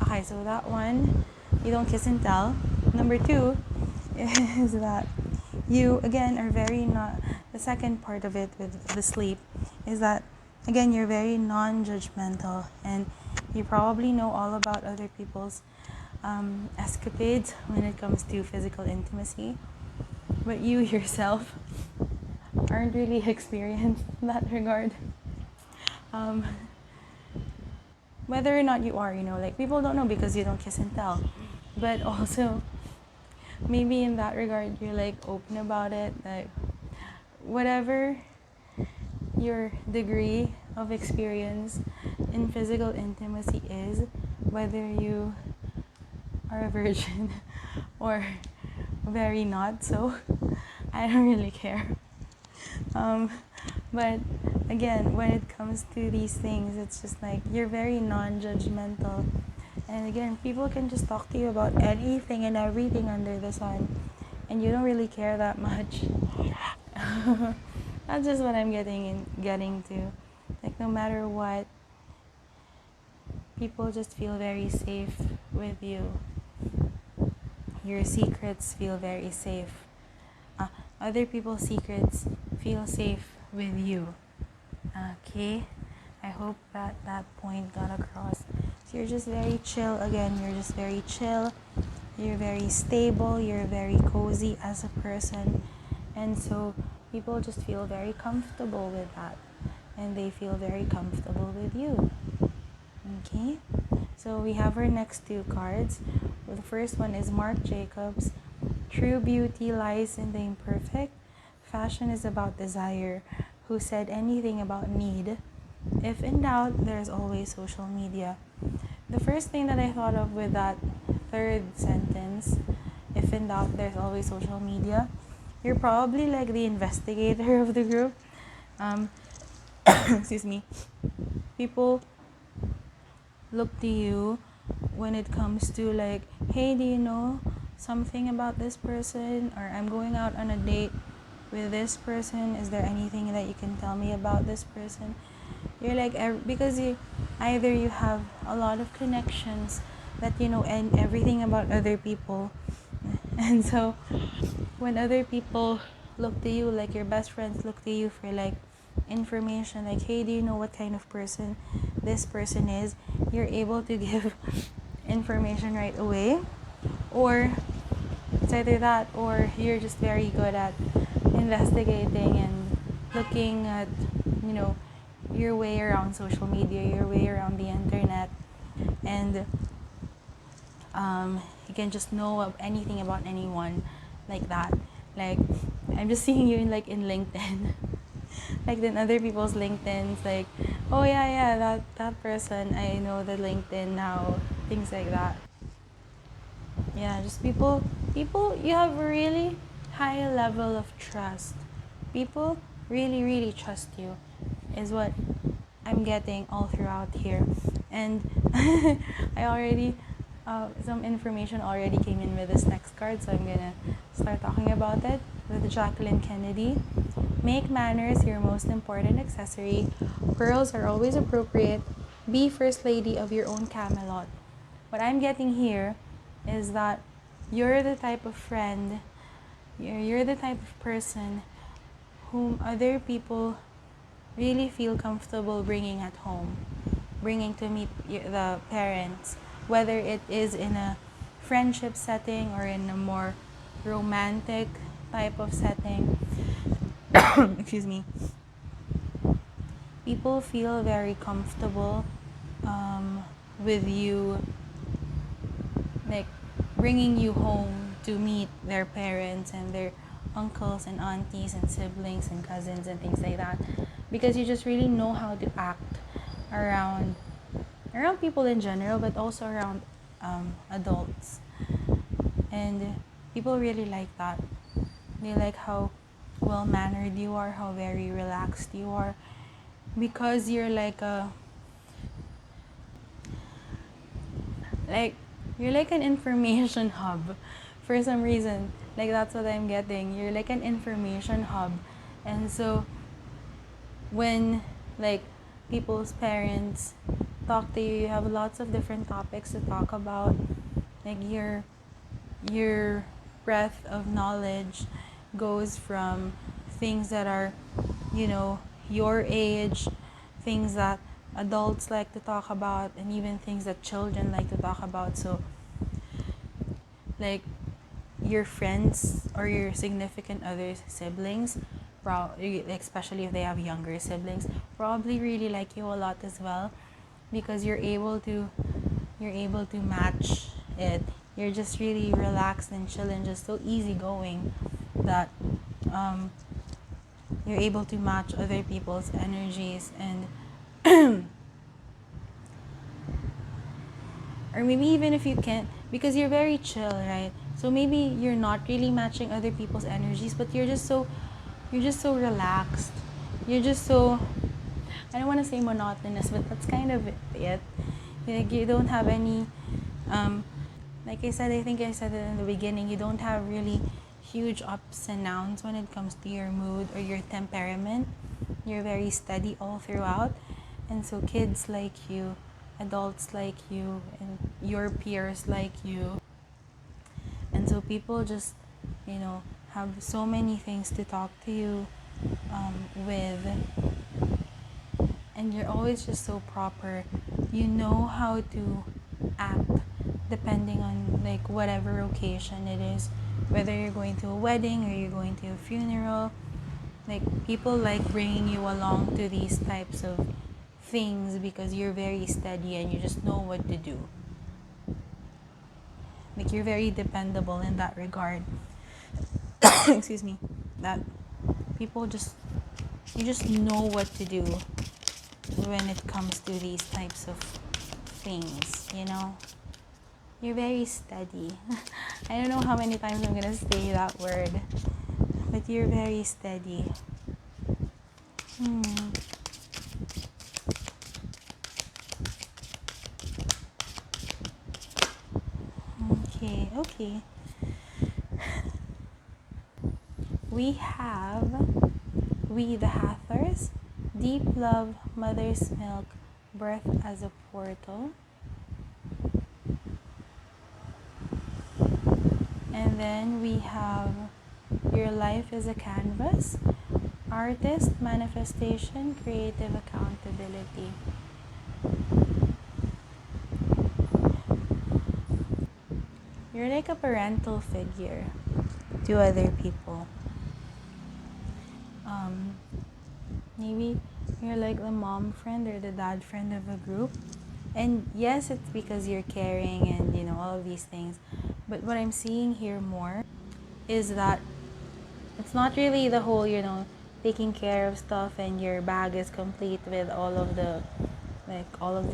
A: Okay, so that one, you don't kiss and tell. Number two is that you, again, are very not. The second part of it with the sleep is that, again, you're very non-judgmental, and you probably know all about other people's escapades when it comes to physical intimacy, but you yourself aren't really experienced in that regard. Um, Whether or not you are, like, people don't know because you don't kiss and tell. But also, maybe in that regard, you're like open about it. Like, whatever your degree of experience in physical intimacy is, whether you are a virgin or very not so, I don't really care. But again, when it comes to these things, it's just like you're very non-judgmental, and again, people can just talk to you about anything and everything under the sun, and you don't really care that much. That's just what I'm getting to. Like, no matter what, people just feel very safe with you. Your secrets feel very safe. Other people's secrets feel safe with you. Okay, I hope that point got across. So you're just very chill. Again, you're just very chill. You're very stable. You're very cozy as a person, and so people just feel very comfortable with that, and they feel very comfortable with you. Okay, so we have our next two cards. Well, the first one is Marc Jacobs. True beauty lies in the imperfect. Fashion is about desire. Who said anything about need? If in doubt, there's always social media. The first thing that I thought of with that third sentence, if in doubt, there's always social media, you're probably like the investigator of the group. Excuse me. People look to you when it comes to like, hey, do you know something about this person? Or I'm going out on a date with this person. Is there anything that you can tell me about this person? You're like, because either you have a lot of connections that you know and everything about other people, and so when other people look to you, like your best friends look to you for like information, like, hey, do you know what kind of person this person is? You're able to give information right away, or it's either that or you're just very good at investigating and looking at, you know, your way around social media, your way around the internet, and you can just know of anything about anyone like that. Like, I'm just seeing you in LinkedIn. Like then other people's LinkedIn's like, oh yeah, that person, I know the LinkedIn now, things like that. Yeah, just people you have a really high level of trust. People really trust you is what I'm getting all throughout here. And I already some information already came in with this next card, so I'm gonna start talking about it with Jacqueline Kennedy. Make manners your most important accessory. Pearls are always appropriate. Be first lady of your own Camelot. What I'm getting here is that you're the type of friend, you're the type of person whom other people really feel comfortable bringing at home, bringing to meet the parents, whether it is in a friendship setting or in a more romantic type of setting. Excuse me. People feel very comfortable with you, like bringing you home to meet their parents and their uncles and aunties and siblings and cousins and things like that, because you just really know how to act around people in general, but also around adults. And people really like that. They like how well mannered you are, how very relaxed you are, because you're like you're like an information hub for some reason. Like that's what I'm getting. You're like an information hub. And so when like people's parents talk to you, you have lots of different topics to talk about. Like your breadth of knowledge goes from things that are, your age, things that adults like to talk about, and even things that children like to talk about. So like your friends or your significant others siblings, especially if they have younger siblings, probably really like you a lot as well, because you're able to match it. You're just really relaxed and chill and just so easygoing that you're able to match other people's energies. And or maybe even if you can't, because you're very chill, right? So maybe you're not really matching other people's energies, but you're just so relaxed. You're just so, I don't want to say monotonous, but that's kind of it. Like you don't have any like I think I said it in the beginning, you don't have really huge ups and downs when it comes to your mood or your temperament. You're very steady all throughout. And so kids like you, adults like you, and your peers like you. And so people just, have so many things to talk to you with. And you're always just so proper. You know how to act depending on like whatever occasion it is, whether you're going to a wedding or you're going to a funeral. Like people like bringing you along to these types of things because you're very steady and you just know what to do. Like you're very dependable in that regard. Excuse me. That people just, you just know what to do when it comes to these types of things. You're very steady. I don't know how many times I'm gonna say that word, but you're very steady. Okay. We the Hathors, deep love, mother's milk, birth as a portal. And then we have your life is a canvas, artist, manifestation, creative accountability. You're like a parental figure to other people. Maybe you're like the mom friend or the dad friend of a group. And yes, it's because you're caring and all of these things. But what I'm seeing here more is that it's not really the whole, taking care of stuff and your bag is complete with all of the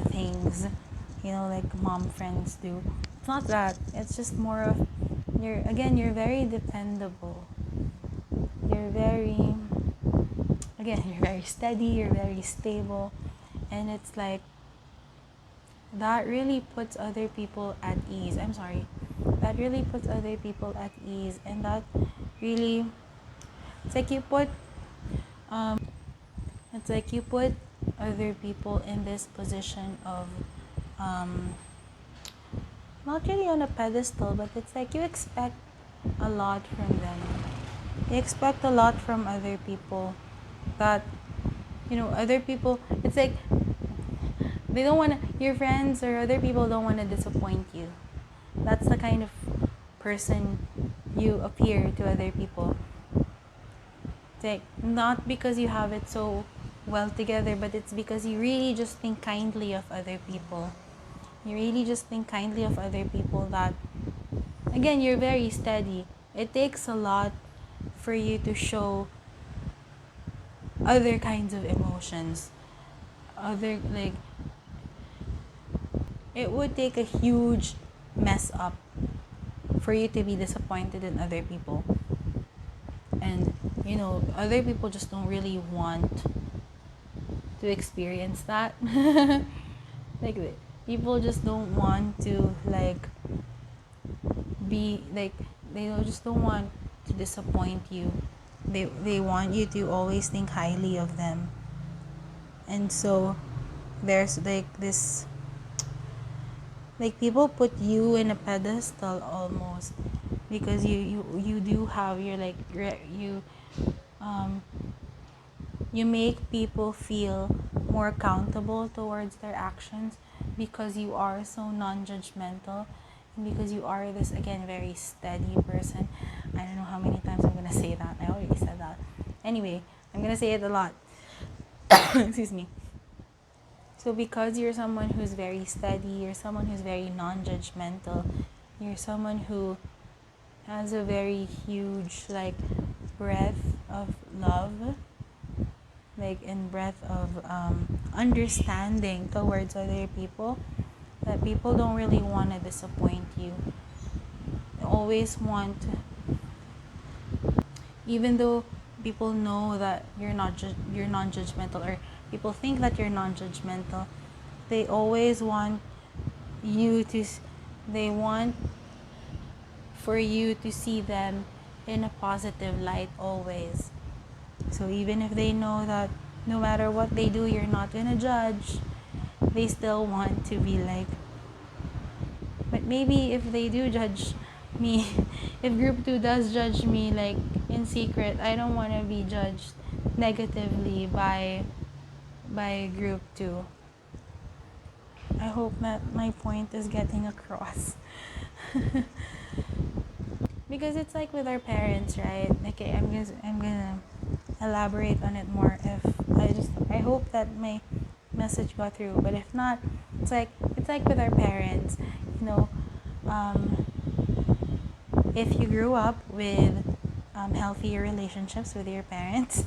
A: things, like mom friends do. It's not that. It's just more of you're very dependable. You're very you're very steady, you're very stable, and it's like that really puts other people at ease. I'm sorry. That really puts other people at ease, and that really it's like you put um it's like you put other people in this position of um not really on a pedestal, but it's like you expect a lot from them. You expect a lot from other people that other people, it's like they don't want to, your friends or other people don't want to disappoint you. That's the kind of person you appear to other people. It's like not because you have it so well together, but it's because you really just think kindly of other people. You really just think kindly of other people that, again, you're very steady. It takes a lot for you to show other kinds of emotions. It would take a huge mess up for you to be disappointed in other people. And, other people just don't really want to experience that. Like, people just don't want to, be, just don't want to disappoint you. They want you to always think highly of them. And so, there's, this, people put you in a pedestal almost, because you do have your um you make people feel more accountable towards their actions, because you are so non-judgmental, and because you are this, again, very steady person. I don't know how many times I'm gonna say that. I already said that. Anyway, I'm gonna say it a lot. Excuse me. So because you're someone who's very steady, you're someone who's very non-judgmental, you're someone who has a very huge breadth of love, and breadth of understanding towards other people, that people don't really want to disappoint you. They always want, even though people know that you're non-judgmental, or people think that you're non-judgmental, they always want you to they want for you to see them in a positive light always. So even if they know that no matter what they do, you're not gonna judge, they still want to be like, but maybe if they do judge me, if group 2 does judge me in secret, I don't want to be judged negatively by group 2. I hope that my point is getting across. Because it's like with our parents, right? Okay, I'm gonna elaborate on it more. If I hope that my message got through. But if not, it's like with our parents, you know. If you grew up with healthier relationships with your parents,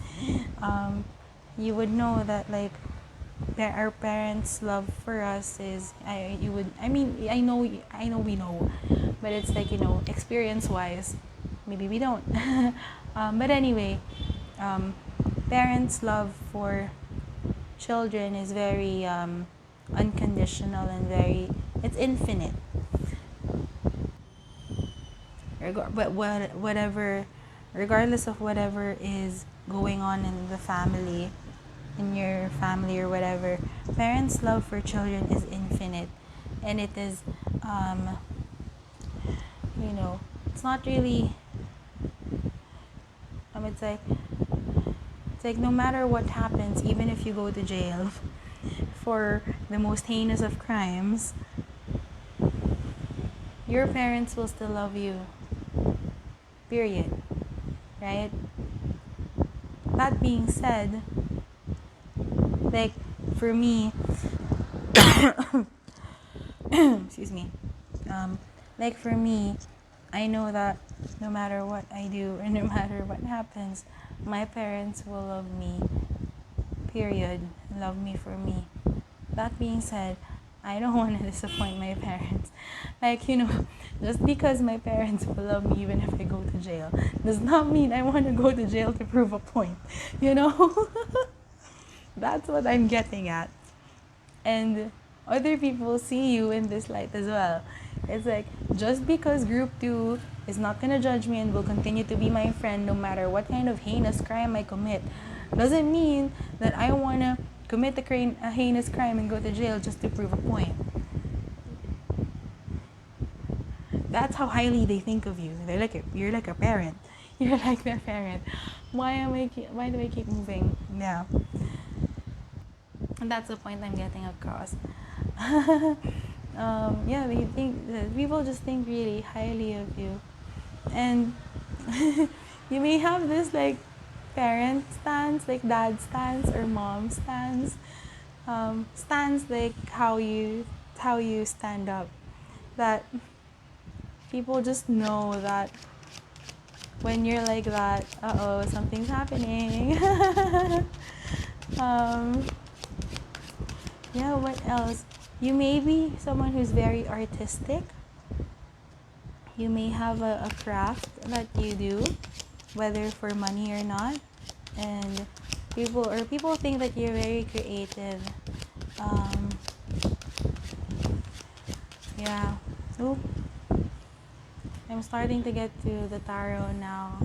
A: you would know that our parents' love for us is I know we know, but it's experience wise, maybe we don't. But anyway, parents' love for children is very unconditional and it's infinite. Regardless of whatever is going on in the family, in your family or whatever, parents' love for children is infinite, and it is, it's not really. It's like no matter what happens, even if you go to jail for the most heinous of crimes, your parents will still love you. Period. Right? That being said, for me, excuse me, for me, I know that no matter what I do or no matter what happens, my parents will love me, period, love me for me. That being said, I don't want to disappoint my parents. Like, just because my parents will love me even if I go to jail does not mean I want to go to jail to prove a point, you know? That's what I'm getting at. And other people see you in this light as well. It's like, just because group 2 is not gonna judge me and will continue to be my friend no matter what kind of heinous crime I commit, doesn't mean that I wanna commit a heinous crime and go to jail just to prove a point. That's how highly they think of you. They're like, you're like a parent. You're like their parent. Why do I keep moving? Yeah. And that's the point I'm getting across. Yeah, they think people just think really highly of you, and you may have this like parent stance, like dad stance or mom stance, stance like how you stand up. That people just know that when you're like that, something's happening. um, yeah, what else? You may be someone who's very artistic. You may have a craft that you do, whether for money or not, and people think that you're very creative. Um, yeah. Ooh, I'm starting to get to the tarot now.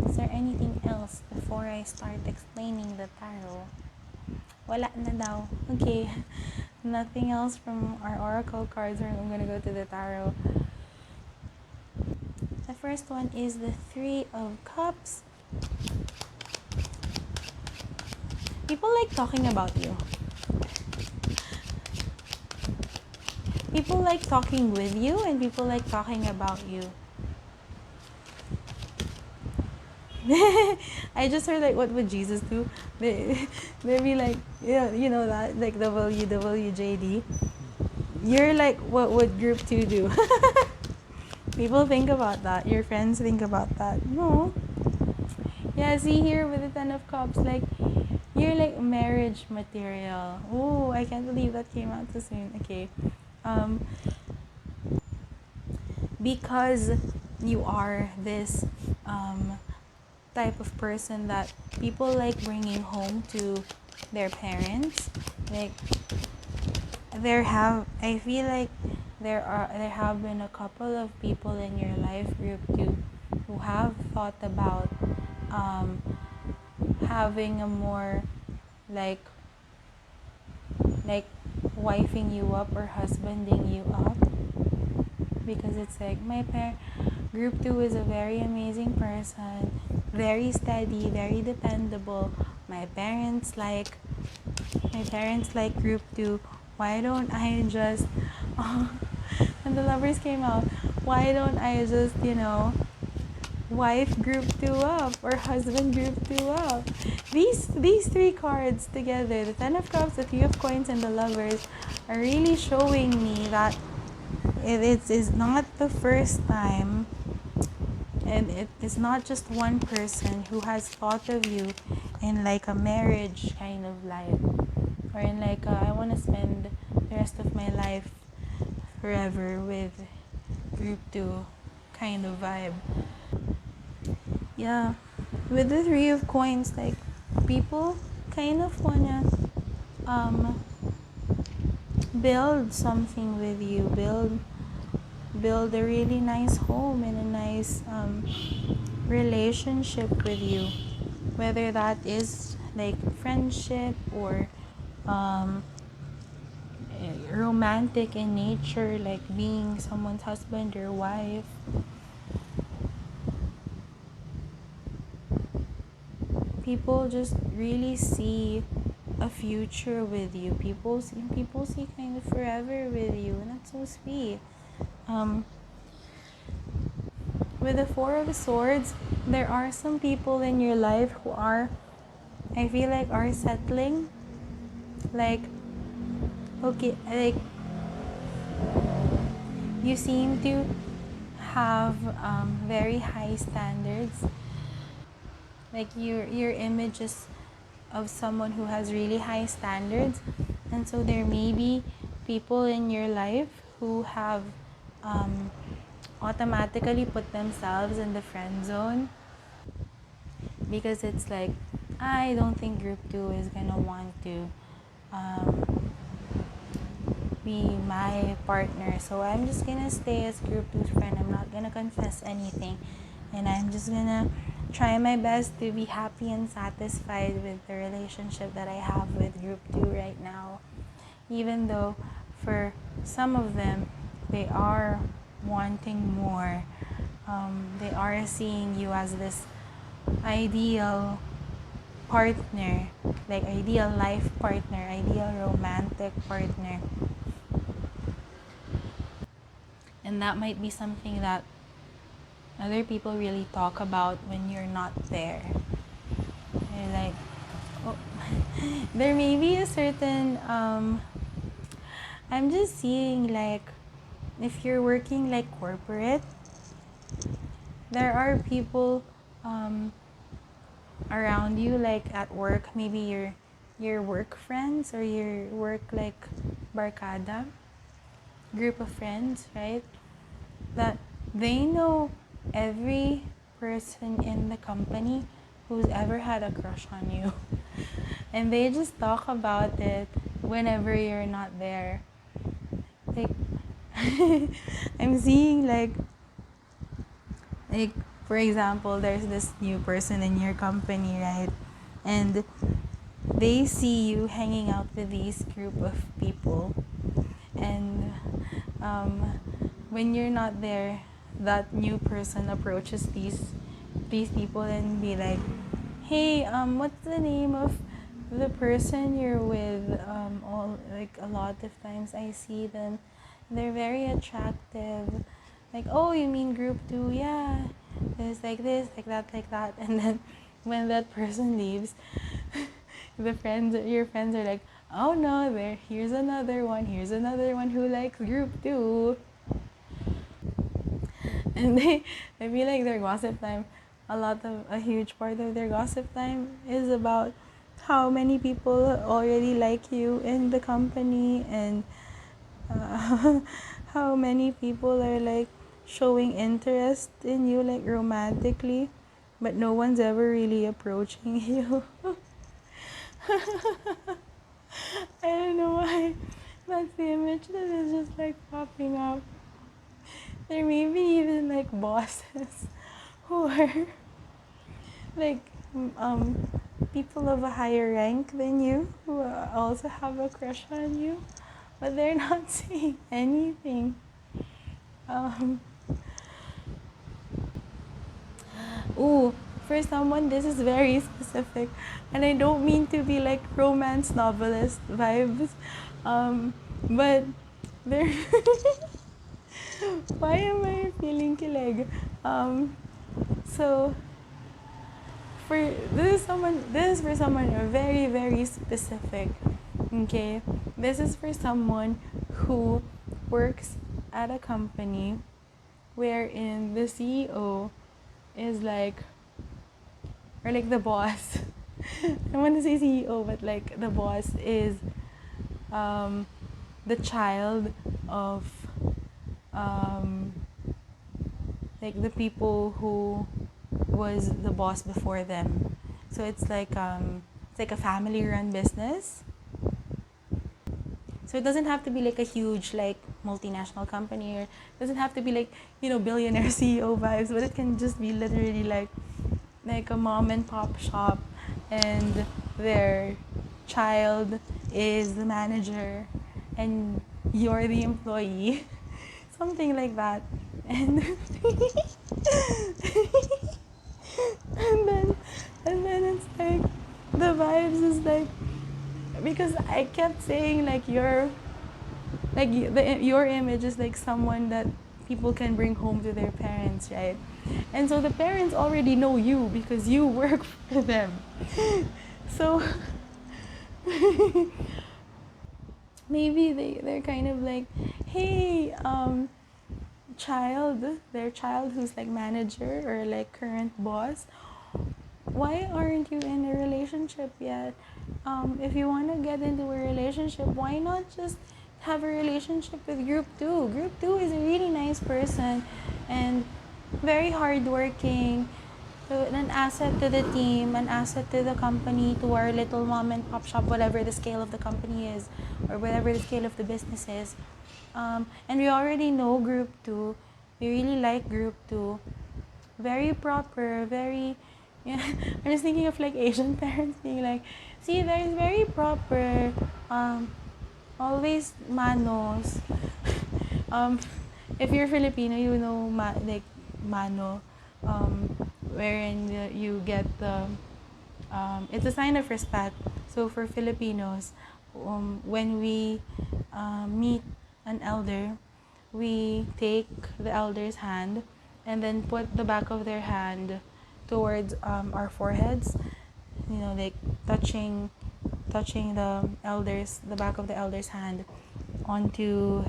A: Is there anything else before I start explaining the tarot? Wala na daw. Okay. Nothing else from our oracle cards, or I'm gonna go to the tarot. The first one is the Three of Cups. People like talking about you. People like talking with you, and people like talking about you. I just heard like, what would Jesus do? They'd be like, yeah, you know that, like WWJD. You're like, what would group 2 do? People think about that. Your friends think about that. No. Yeah, see here with the Ten of Cups, like, you're like marriage material. Oh, I can't believe that came out so soon. Okay. Because you are this type of person that people like bringing home to their parents. Like, I feel like there have been a couple of people in your life group too who have thought about having a more like like wifing you up or husbanding you up, because it's like group 2 is a very amazing person, very steady, very dependable. My parents like group 2. Why don't I just and the Lovers came out, why don't I just wife group 2 up or husband group 2 up? These three cards together, the Ten of Cups, the Three of Coins, and the Lovers, are really showing me that it is not the first time, and it is not just one person who has thought of you in like a marriage kind of life, or in like I want to spend the rest of my life forever with group 2 kind of vibe. Yeah, with the Three of Coins, like, people kind of wanna build something with you, build a really nice home and a nice relationship with you, whether that is like friendship or romantic in nature, like being someone's husband or wife. People just really see a future with you. People see kind of forever with you, and that's so sweet. With the Four of Swords, there are some people in your life who I feel like are settling. Like, okay, like, you seem to have very high standards. Like your image is of someone who has really high standards, and so there may be people in your life who have um, automatically put themselves in the friend zone because it's like, I don't think group 2 is gonna want to um, be my partner, so I'm just gonna stay as group 2's friend. I'm not gonna confess anything, and I'm just gonna try my best to be happy and satisfied with the relationship that I have with group 2 right now, even though for some of them they are wanting more. They are seeing you as this ideal partner, like ideal life partner, ideal romantic partner. And that might be something that other people really talk about when you're not there. They're like, oh, there may be a certain, I'm just seeing like, if you're working like corporate, there are people um, around you, like at work, maybe your work friends or your work like barkada, group of friends, right? That they know every person in the company who's ever had a crush on you. And they just talk about it whenever you're not there. Like I'm seeing like for example, there's this new person in your company, right? And they see you hanging out with these group of people, and um, when you're not there, that new person approaches these people and be like, hey, what's the name of the person you're with? All like a lot of times I see them, they're very attractive. Like, oh, you mean group 2? Yeah, this, like that. And then when that person leaves, your friends are like, oh no, here's another one who likes group 2. And I feel like their gossip time, a huge part of their gossip time is about how many people already like you in the company, and uh, how many people are like showing interest in you like romantically, but no one's ever really approaching you. I don't know why that's the image that is just like popping up. There may be even like bosses who are like um people of a higher rank than you who also have a crush on you, but they're not saying anything. Um, ooh, for someone, this is very specific, and I don't mean to be like romance novelist vibes, but there. Why am I feeling kilig? So for this is for someone very very specific. Okay, this is for someone who works at a company wherein the CEO is like, or like the boss. I want to say CEO, but like the boss is um, the child of um, like the people who was the boss before them. So it's like a family run business. So it doesn't have to be like a huge like multinational company, or it doesn't have to be like, billionaire CEO vibes, but it can just be literally like a mom and pop shop, and their child is the manager and you're the employee. Something like that. And and then it's like the vibes is like, because I kept saying like your image is like someone that people can bring home to their parents, right? And so the parents already know you because you work for them. So maybe they're kind of like, hey, their child who's like manager or like current boss, why aren't you in a relationship yet? If you want to get into a relationship, why not just have a relationship with group two? Group two is a really nice person and very hardworking. So an asset to the team, an asset to the company, to our little mom and pop shop, whatever the scale of the company is, or whatever the scale of the business is. And we already know group two. We really like group two. Very proper, very, yeah. I'm just thinking of like Asian parents being like, see, there's very proper, always manos. um, if you're Filipino, you know like mano, wherein you get the, it's a sign of respect. So for Filipinos, when we meet an elder, we take the elder's hand and then put the back of their hand towards our foreheads, like touching the back of the elder's hand onto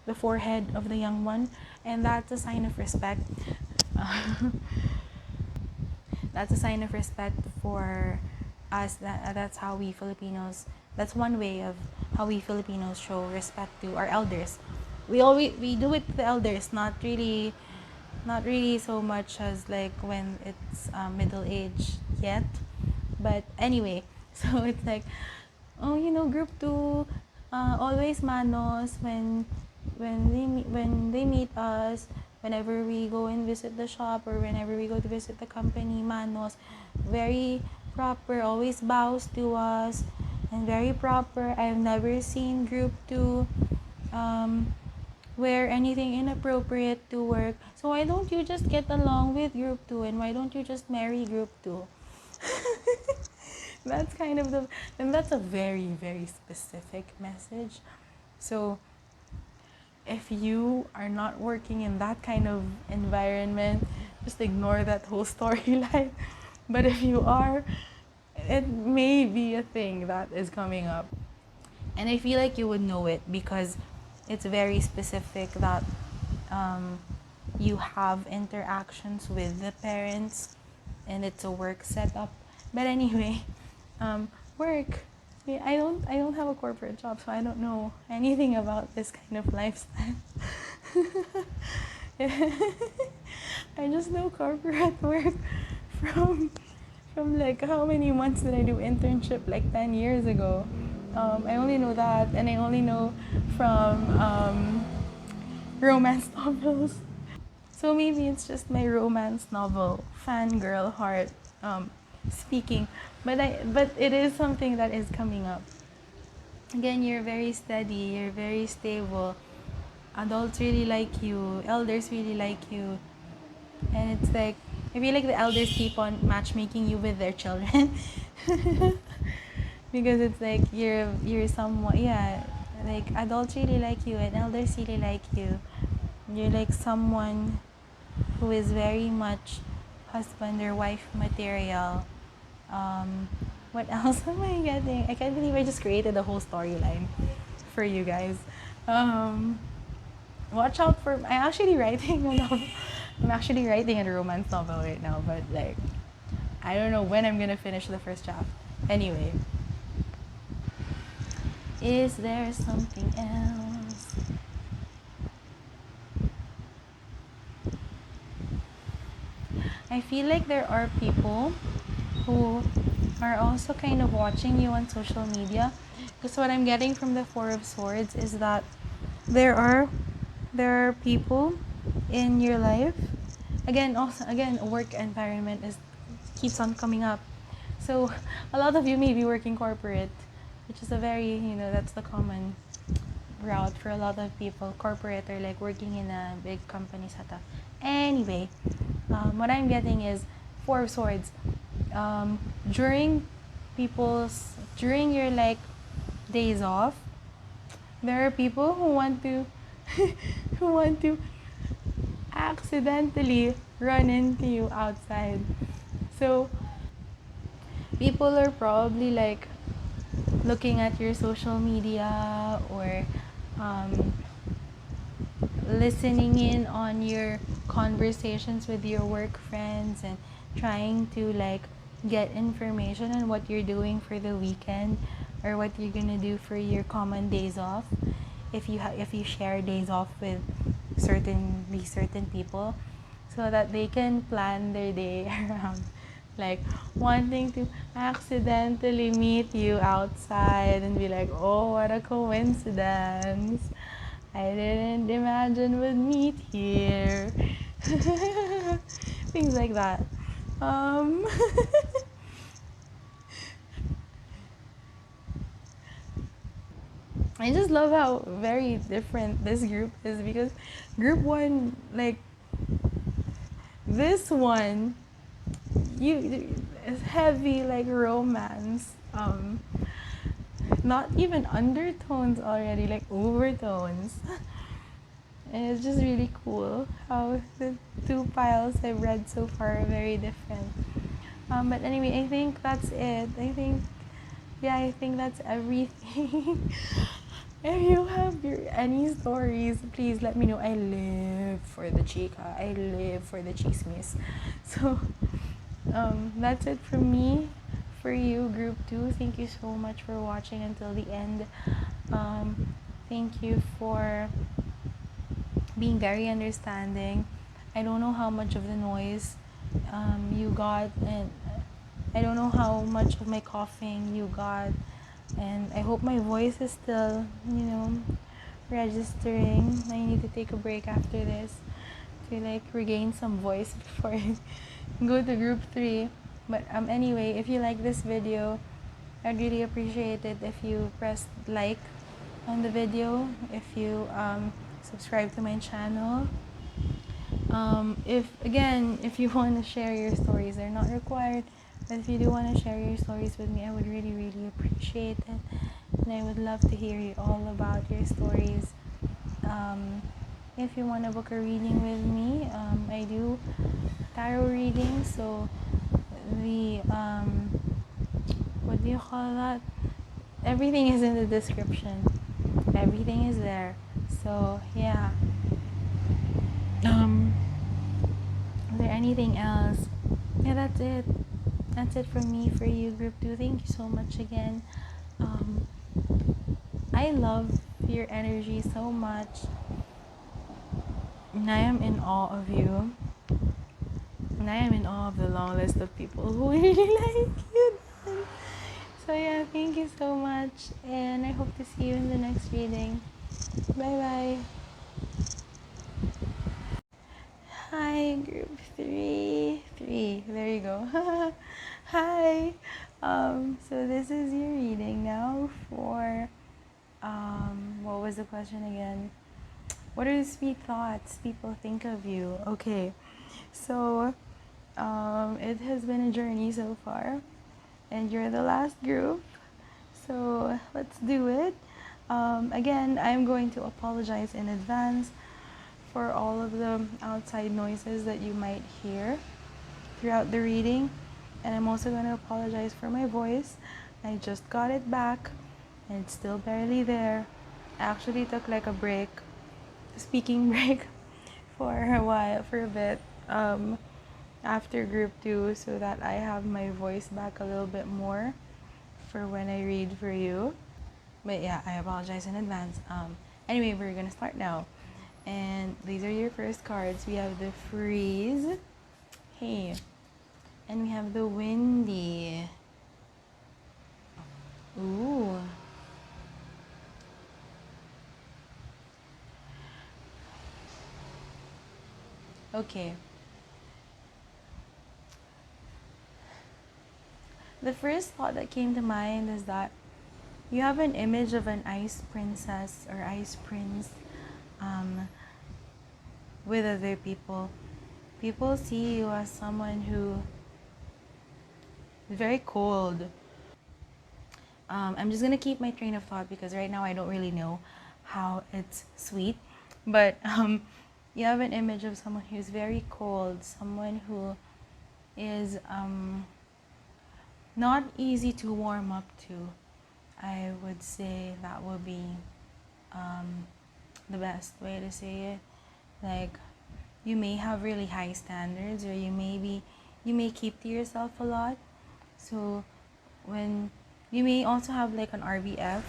A: the forehead of the young one, and that's a sign of respect. That's a sign of respect for us. That's how we Filipinos. That's one way of how we Filipinos show respect to our elders. We do it to the elders, not really so much as like when it's middle age yet. But anyway, so it's like, oh, group two, always manos when they meet us, whenever we go and visit the shop or whenever we go to visit the company, manos, very proper, always bows to us, and very proper. I've never seen group two wear anything inappropriate to work. So why don't you just get along with group two, and why don't you just marry group two? That's kind of and that's a very, very specific message. So if you are not working in that kind of environment, just ignore that whole storyline. But if you are, it may be a thing that is coming up. And I feel like you would know it because it's very specific that you have interactions with the parents and it's a work setup. But anyway, work. Yeah, I don't have a corporate job, so I don't know anything about this kind of lifestyle. I just know corporate work from like how many months did I do internship like 10 years ago. I only know that, and I only know from romance novels. So maybe it's just my romance novel fangirl heart speaking, but it is something that is coming up. Again, you're very steady, you're very stable. Adults really like you, elders really like you, and it's like I feel like the elders keep on matchmaking you with their children. Because it's like you're somewhat, yeah, like adults really like you and elders really like you. You're like someone who is very much husband or wife material. What else am I getting? I can't believe I just created a whole storyline for you guys. Um, Watch out for. I'm actually writing a novel. I'm actually writing a romance novel right now, but like, I don't know when I'm gonna finish the first draft. Anyway, is there something else? I feel like there are people who are also kind of watching you on social media. Because what I'm getting from the Four of Swords is that there are people in your life. Again, work environment is keeps on coming up. So a lot of you may be working corporate, which is a very, that's the common route for a lot of people, corporate or like working in a big company setup. Anyway, what I'm getting is Four of Swords. During during your like days off, there are people who want to who want to accidentally run into you outside. So people are probably like looking at your social media or um, listening in on your conversations with your work friends and trying to like get information on what you're doing for the weekend or what you're gonna do for your common days off. If you share days off with certain people, so that they can plan their day around like wanting to accidentally meet you outside and be like, oh, what a coincidence. I didn't imagine we'd meet here. Things like that. Um, I just love how very different this group is because group one, like this one, you is heavy like romance. Not even undertones already, like overtones. And it's just really cool how the two piles I've read so far are very different. But anyway, I think that's it. I think that's everything. If you have any stories, please let me know. I live for the chica. I live for the chismis. So, that's it from me. For you, group 2, thank you so much for watching until the end. Thank you for being very understanding. I don't know how much of the noise you got, and I don't know how much of my coughing you got, and I hope my voice is still, registering. I need to take a break after this to like regain some voice before I go to group 3. But anyway, if you like this video, I'd really appreciate it if you press like on the video, if you subscribe to my channel. If you want to share your stories, they're not required, but if you do want to share your stories with me, I would really, really appreciate it, and I would love to hear you all about your stories. If you want to book a reading with me, I do tarot readings, so the what do you call that? Everything is in the description. Everything is there. So yeah. Is there anything else? Yeah, that's it. That's it from me for you, group 2. Thank you so much again. Um, I love your energy so much. And I am in awe of you. And I am in awe of the long list of people who really like you. So yeah, thank you so much. And I hope to see you in the next reading. Bye bye. Hi, group 3. 3. There you go. Hi. So this is your reading now for what was the question again? What are the sweet thoughts people think of you? Okay. So it has been a journey so far, and you're the last group. So let's do it. Again, I'm going to apologize in advance for all of the outside noises that you might hear throughout the reading. And I'm also going to apologize for my voice. I just got it back and it's still barely there. I actually took like a break, speaking break for a while, for a bit, after group 2, so that I have my voice back a little bit more for when I read for you. But yeah, I apologize in advance. Anyway, we're gonna start now. And these are your first cards. We have the Freeze. Hey. And we have the Windy. Ooh. Okay. The first thought that came to mind is that you have an image of an ice princess or ice prince with other people. People see you as someone who is very cold. I'm just gonna keep my train of thought because right now I don't really know how it's sweet. But you have an image of someone who's very cold, someone who is not easy to warm up to. I would say that would be the best way to say it. Like, you may have really high standards, or you may be you may keep to yourself a lot. So when you may also have like an RBF,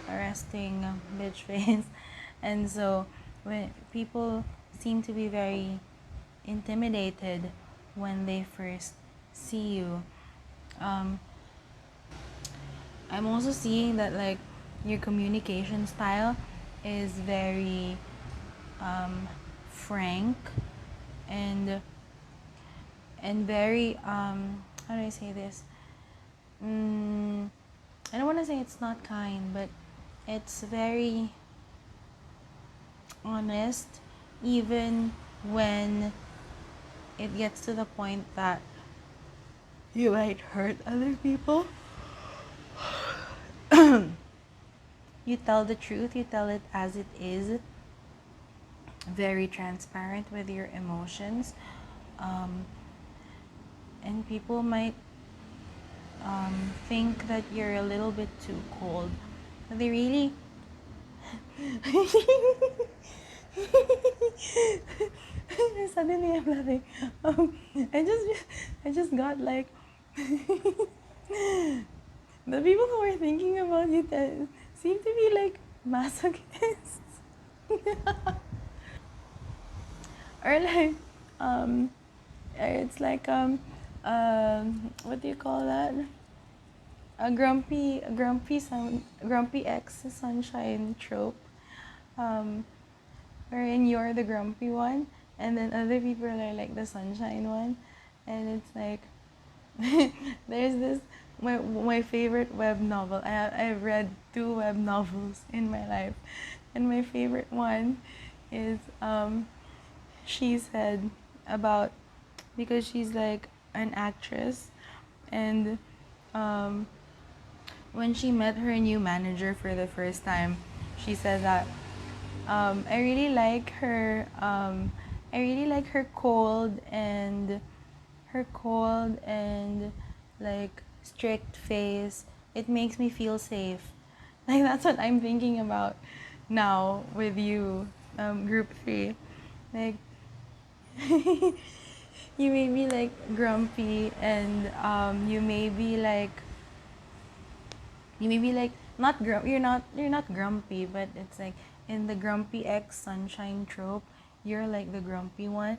A: arresting bitch face, and so when people seem to be very intimidated when they first see you. um, I'm also seeing that like your communication style is very frank and very how do I say this? Mm, I don't want to say it's not kind, but it's very honest, even when it gets to the point that you might hurt other people. You tell the truth, you tell it as it is, very transparent with your emotions. Um, and people might think that you're a little bit too cold. But they really. Suddenly I'm laughing. I just got like. The people who are thinking about you seem to be like masochists. Or like, um, it's like, what do you call that? Grumpy ex sunshine trope. Um, wherein you're the grumpy one, and then other people are like the sunshine one, and it's like, there's this my favorite web novel. I've read 2 web novels in my life, and my favorite one is she said about, because she's like an actress, and um, when she met her new manager for the first time, she said that I really like her. I really like her cold and like strict face. It makes me feel safe. Like that's what I'm thinking about now with you, group 3. Like you may be like grumpy, and you may be like not you're not grumpy, but it's like in the grumpy ex sunshine trope, you're like the grumpy one,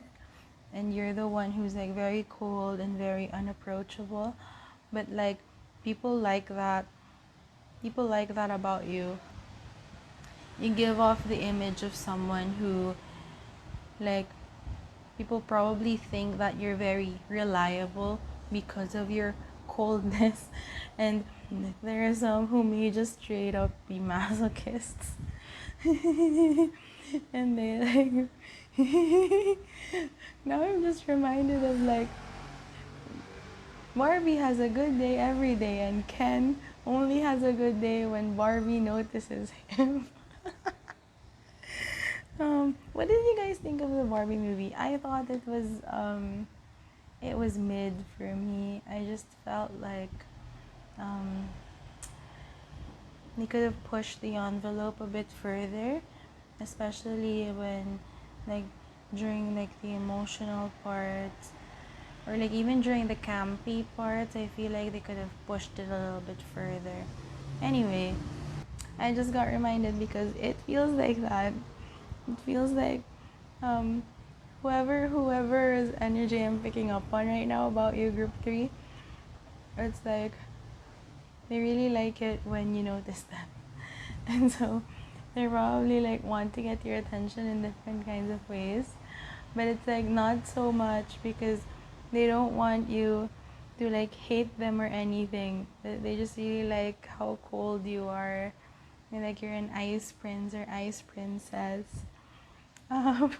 A: and you're the one who's like very cold and very unapproachable. But like people like that people like that about you. You give off the image of someone who, like, people probably think that you're very reliable because of your coldness. And there are some who may just straight up be masochists. And they like now I'm just reminded of like Barbie has a good day every day, and Ken only has a good day when Barbie notices him. What did you guys think of the Barbie movie? I thought it was mid for me. I just felt like um, they could have pushed the envelope a bit further, especially when, like, during like the emotional parts, or like even during the campy parts. I feel like they could have pushed it a little bit further. Anyway, I just got reminded because it feels like that. It feels like um, whoever's energy I'm picking up on right now about you, group 3, it's like they really like it when you notice them. And so they probably like want to get your attention in different kinds of ways. But it's like not so much because they don't want you to like hate them or anything. They just really like how cold you are. And like you're an ice prince or ice princess. Um,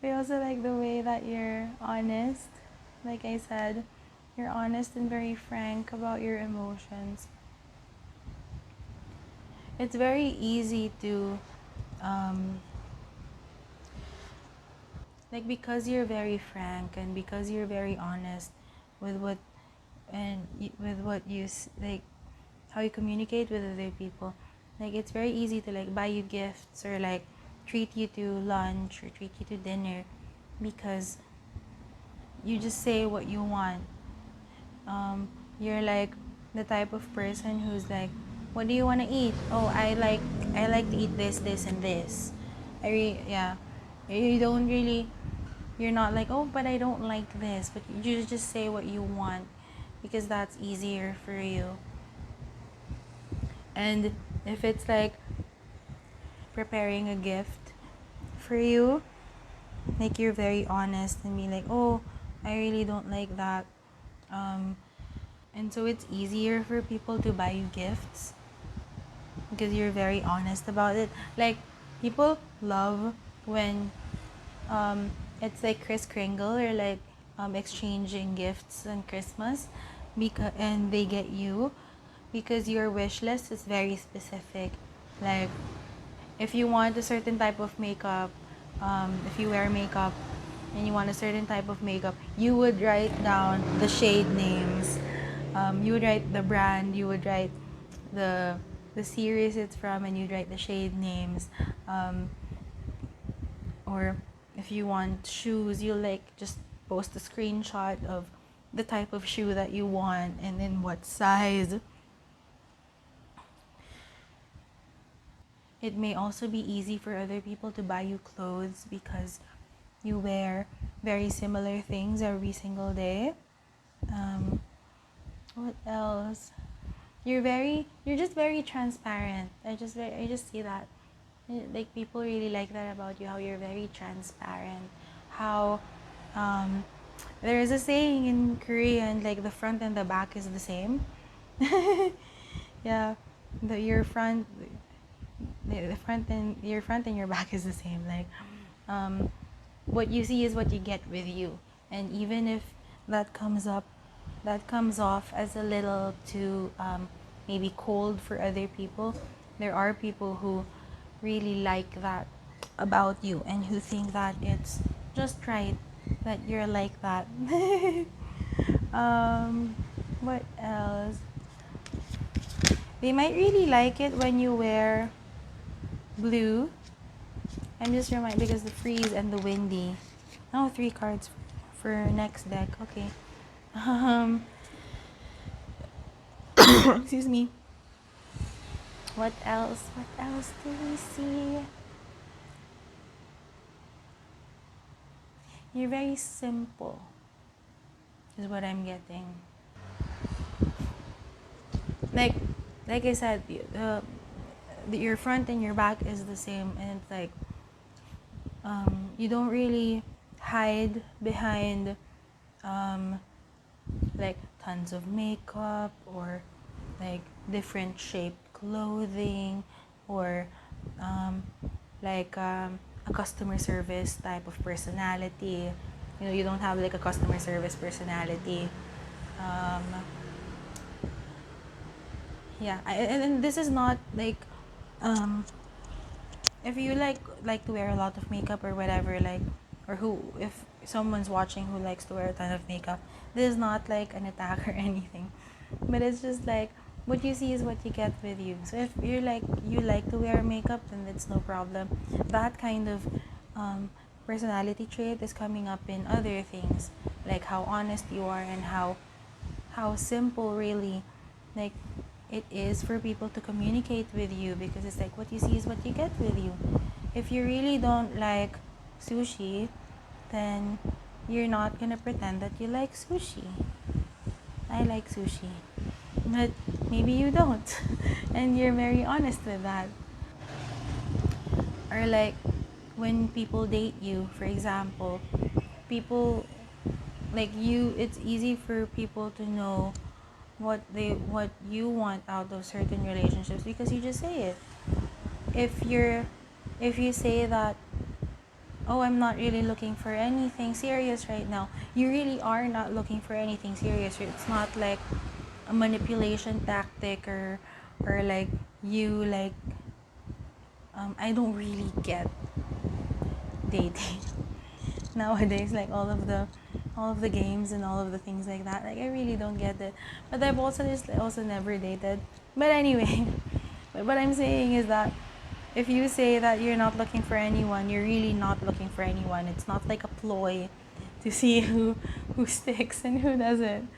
A: they also like the way that you're honest. Like I said, you're honest and very frank about your emotions. It's very easy to um, like, because you're very frank and because you're very honest with what with what like how you communicate with other people, like it's very easy to like buy you gifts or like treat you to lunch or treat you to dinner, because you just say what you want. You're like the type of person who's like, what do you want to eat? Oh, I like to eat this, this, and this. Yeah. You don't really, you're not like, oh, but I don't like this. But you just say what you want because that's easier for you. And if it's like preparing a gift for you, like you're very honest and be like, oh, I really don't like that. And so it's easier for people to buy you gifts because you're very honest about it. Like, people love when it's like Kris Kringle or like exchanging gifts on Christmas, and they get you because your wish list is very specific. Like, if you want a certain type of makeup, if you wear makeup and you want a certain type of makeup, you would write down the shade names. You would write the brand, you would write the series it's from, and you'd write the shade names. Or if you want shoes, you like just post a screenshot of the type of shoe that you want and in what size. It may also be easy for other people to buy you clothes because you wear very similar things every single day. What else? You're just very transparent. I just see that. Like, people really like that about you, how you're very transparent. How there is a saying in Korean, like the front and the back is the same. Yeah, your front, the front and your back is the same. Like, what you see is what you get with you, and even if that comes off as a little too maybe cold for other people, there are people who really like that about you and who think that it's just right that you're like that. What else? They might really like it when you wear blue. I'm just reminded because the freeze and the windy. Oh, 3 cards for next deck. Okay. Excuse me. What else? What else do we see? You're very simple, is what I'm getting. Like I said, your front and your back is the same, and it's like you don't really hide behind like tons of makeup or like different shaped clothing or a customer service type of personality. You don't have like a customer service personality. Yeah, and this is not like if you like to wear a lot of makeup or whatever, like, or who, if someone's watching who likes to wear a ton of makeup, this is not like an attack or anything, but it's just like what you see is what you get with you. So if you like to wear makeup, then that's no problem. That kind of personality trait is coming up in other things, like how honest you are and how simple really, like, it is for people to communicate with you, because it's like what you see is what you get with you. If you really don't like sushi, then you're not gonna pretend that you like sushi. I like sushi, but maybe you don't, and you're very honest with that. Or like when people date you, for example, people like you, it's easy for people to know what you want out of certain relationships because you just say it. If you say that, oh, I'm not really looking for anything serious right now, you really are not looking for anything serious. It's not like a manipulation tactic, or like you like I don't really get dating nowadays, like all of the games and all of the things like that. Like, I really don't get it. But I've also never dated. But anyway, but what I'm saying is that if you say that you're not looking for anyone, you're really not looking for anyone. It's not like a ploy to see who sticks and who doesn't.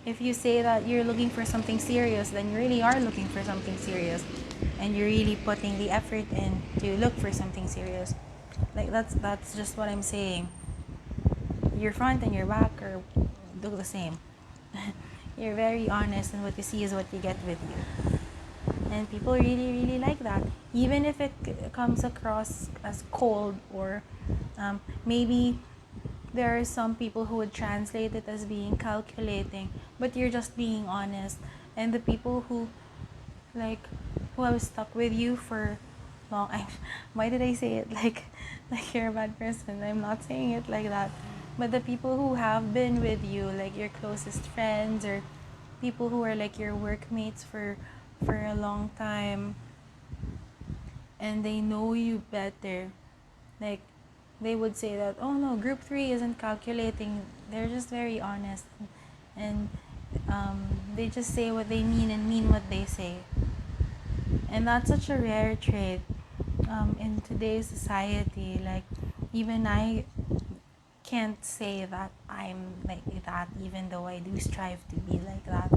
A: If you say that you're looking for something serious, then you really are looking for something serious, and you're really putting the effort in to look for something serious. Like that's just what I'm saying. Your front and your back are look the same. You're very honest, and what you see is what you get with you. And people really really like that, even if it comes across as cold, or maybe there are some people who would translate it as being calculating, but you're just being honest. And the people who like who have stuck with you for long, why did I say it like you're a bad person? I'm not saying it like that. But the people who have been with you, like your closest friends, or people who are like your workmates for a long time, and they know you better, like they would say that, oh no, group 3 isn't calculating. They're just very honest, and they just say what they mean and mean what they say. And that's such a rare trait in today's society. Like, even I can't say that I'm like that, even though I do strive to be like that,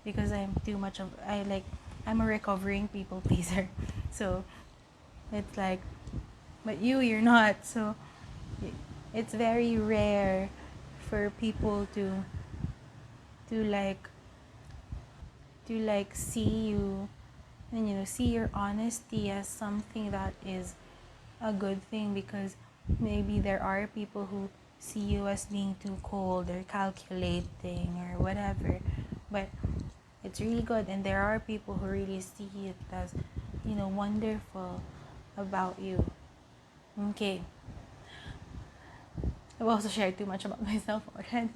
A: because I'm too much of I'm a recovering people pleaser. So it's like, but you're not. So it's very rare for people to like see you, and see your honesty as something that is a good thing, because maybe there are people who see you as being too cold or calculating or whatever. But it's really good, and there are people who really see it as wonderful about you. Okay, I've also shared too much about myself already.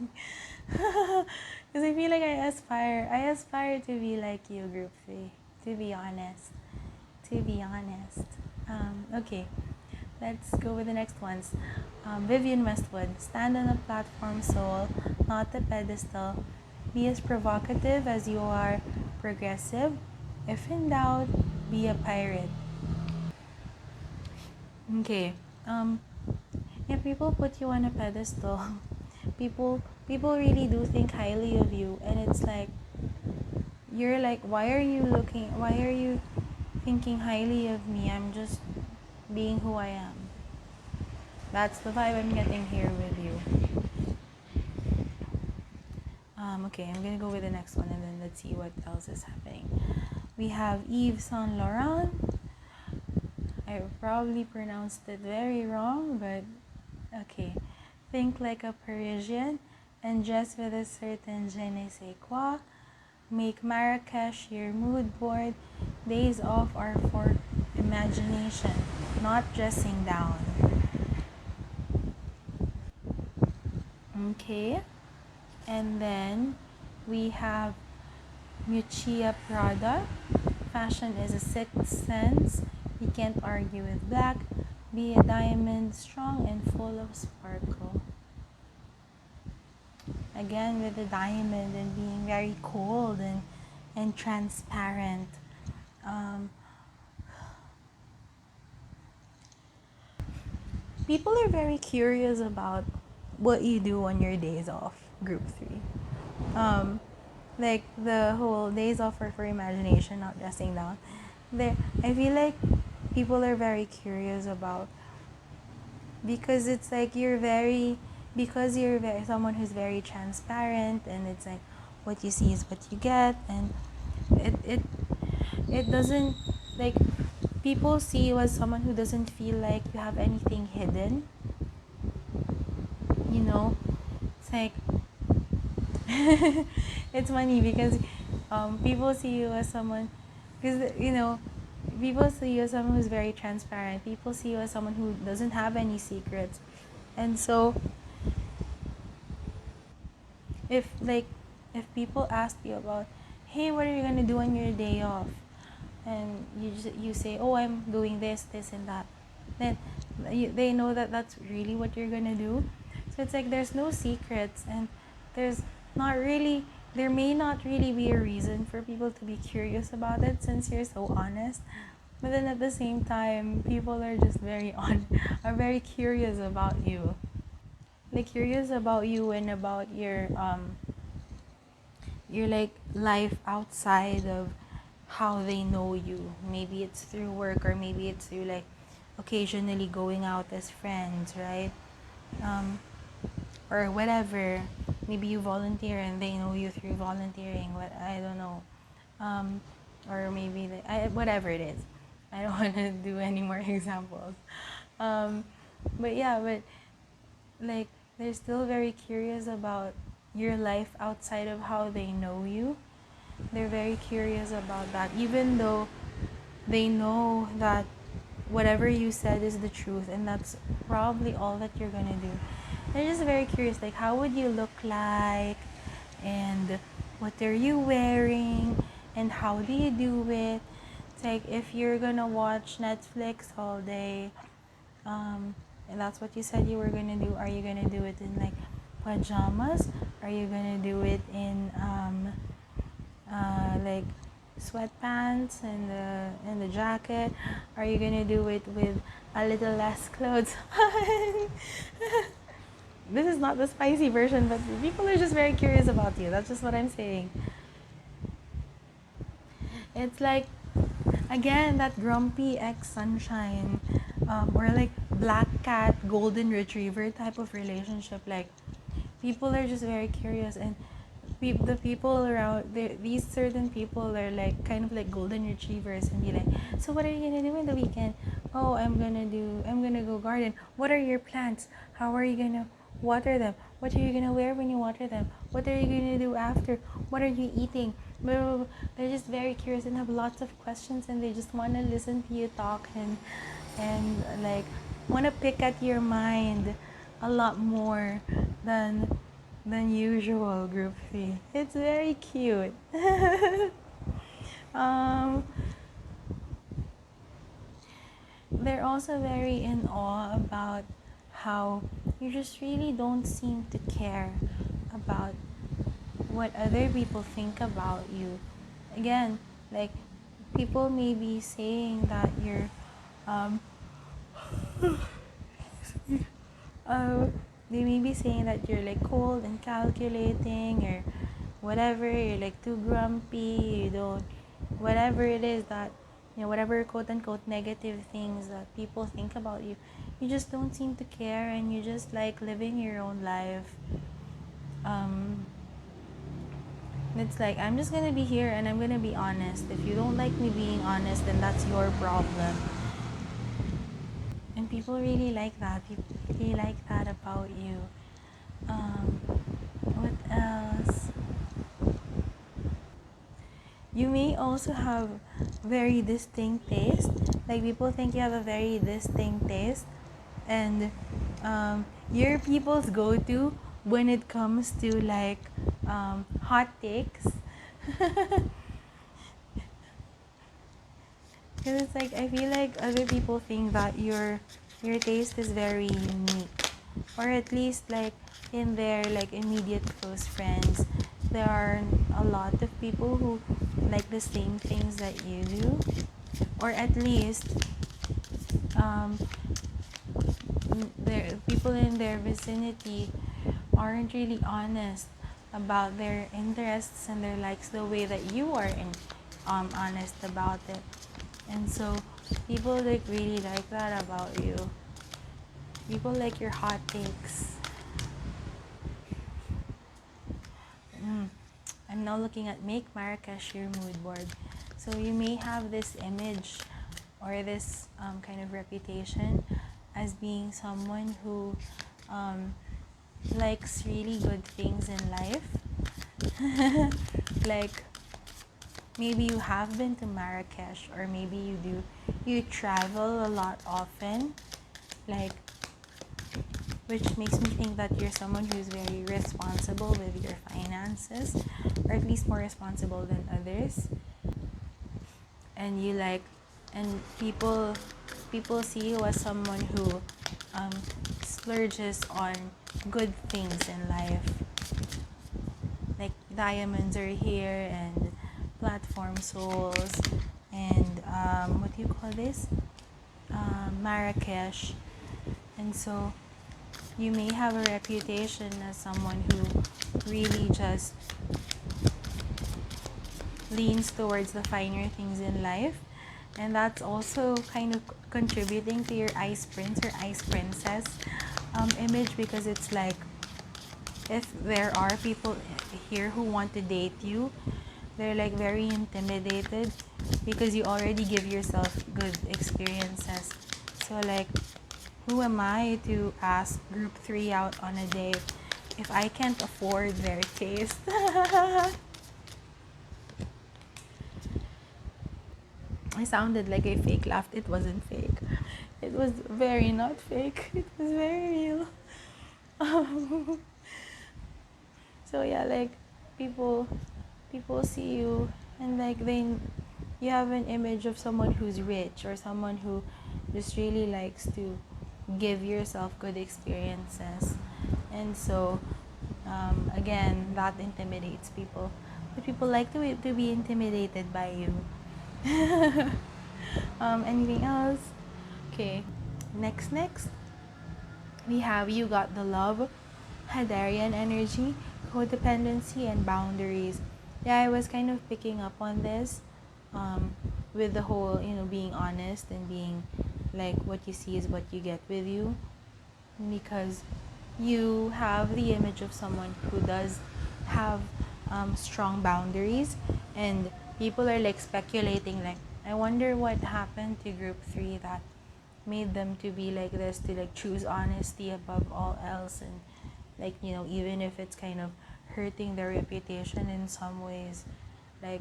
A: Because I feel like I aspire to be like you, Group 3. To be honest. To be honest. Okay, let's go with the next ones. Vivian Westwood. Stand on a platform, soul, not a pedestal. Be as provocative as you are progressive. If in doubt, be a pirate. Okay. If people put you on a pedestal, people really do think highly of you, and it's like, you're like, why are you thinking highly of me? I'm just being who I am. That's the vibe I'm getting here with you. Okay, I'm gonna go with the next one, and then let's see what else is happening. We have Yves Saint Laurent. I probably pronounced it very wrong, but okay. Think like a Parisian and dress with a certain je ne sais quoi. Make Marrakesh your mood board. Days off are for imagination, not dressing down. Okay. And then we have Mucia Prada. Fashion is a sixth sense. You can't argue with black. Be a diamond, strong and full of sparkle. Again, with the diamond and being very cold and transparent. Um, People are very curious about what you do on your days off, Group 3. Um, like the whole days off are for imagination, not dressing down. I feel like people are very curious about, because it's like you're very someone who's very transparent, and it's like what you see is what you get, and it it it doesn't, like, people see you as someone who doesn't feel like you have anything hidden, you know it's like it's funny because people see you as someone, because people see you as someone who's very transparent. People see you as someone who doesn't have any secrets. And so if like if people ask you about, hey, what are you gonna do on your day off, and you say, oh, I'm doing this and that, then they know that that's really what you're gonna do. So it's like there's no secrets, and there's not really there may not really be a reason for people to be curious about it, since you're so honest. But then at the same time, people are just very are very curious about you. like curious about you and about your like life outside of how they know you. Maybe it's through work, or maybe it's through like occasionally going out as friends, right? um, or whatever. Maybe you volunteer and they know you through volunteering. What, I don't know. um, or maybe whatever it is. I don't want to do any more examples. um, but yeah, but like they're still very curious about your life outside of how they know you. They're very curious about that, even though they know that whatever you said is the truth and that's probably all that you're gonna do. They're just very curious, like how would you look like, and what are you wearing, and how do you do it. It's like if you're gonna watch Netflix all day, and that's what you said you were gonna do, are you gonna do it in like pajamas? Are you gonna do it in like sweatpants and the jacket? Are you gonna do it with a little less clothes on? This is not the spicy version, but people are just very curious about you. That's just what I'm saying. It's like, again, that grumpy ex sunshine, or like black cat golden retriever type of relationship. Like people are just very curious, and the people around these certain people are like kind of like golden retrievers, and be like, so what are you gonna do in the weekend? Oh, I'm gonna go garden. What are your plants? How are you gonna water them? What are you gonna wear when you water them? What are you gonna do after? What are you eating? Blah, blah, blah. They're just very curious and have lots of questions, and they just want to listen to you talk, and like want to pick at your mind a lot more than usual. Group 3, it's very cute. um, they're also very in awe about how you just really don't seem to care about what other people think about you. Again, like people may be saying that you're um, uh, they may be saying that you're like cold and calculating, or whatever, you're like too grumpy, you don't, whatever it is that, whatever quote unquote negative things that people think about you, you just don't seem to care, and you just like living your own life. um it's like, I'm just gonna be here and I'm gonna be honest. If you don't like me being honest, then that's your problem. And people really like that. People really like that about you. What else? You may also have very distinct taste. Like people think you have a very distinct taste, and your people's go-to when it comes to like hot takes. Because it's like, I feel like other people think that your taste is very unique, or at least like in their like immediate close friends, there are a lot of people who like the same things that you do, or at least um, their people in their vicinity aren't really honest about their interests and their likes the way that you are honest about it. And so people like really like that about you. People like your hot takes. I'm now looking at Make Marrakesh your mood board. So you may have this image or this kind of reputation as being someone who likes really good things in life. Like maybe you have been to Marrakesh, or maybe you travel a lot often, like, which makes me think that you're someone who's very responsible with your finances, or at least more responsible than others. And you like, and people see you as someone who splurges on good things in life, like diamonds are here, and platform souls, and what do you call this, Marrakesh. And so you may have a reputation as someone who really just leans towards the finer things in life, and that's also kind of contributing to your ice prince or ice princess image, because it's like, if there are people here who want to date you, they're like very intimidated because you already give yourself good experiences. So like, who am I to ask group 3 out on a date if I can't afford their taste? I sounded like a fake laugh. It wasn't fake. It was very not fake. It was very real. So yeah, like, people see you, and like, you have an image of someone who's rich, or someone who just really likes to give yourself good experiences. And so again, that intimidates people. But people like to be intimidated by you. Anything else? Okay, next we have, you got the love, Hadarian energy, codependency, and boundaries. Yeah, I was kind of picking up on this with the whole, being honest, and being like, what you see is what you get with you, because you have the image of someone who does have strong boundaries, and people are like speculating, like, I wonder what happened to group 3 that made them to be like this, to like choose honesty above all else, and like, even if it's kind of hurting their reputation in some ways, like,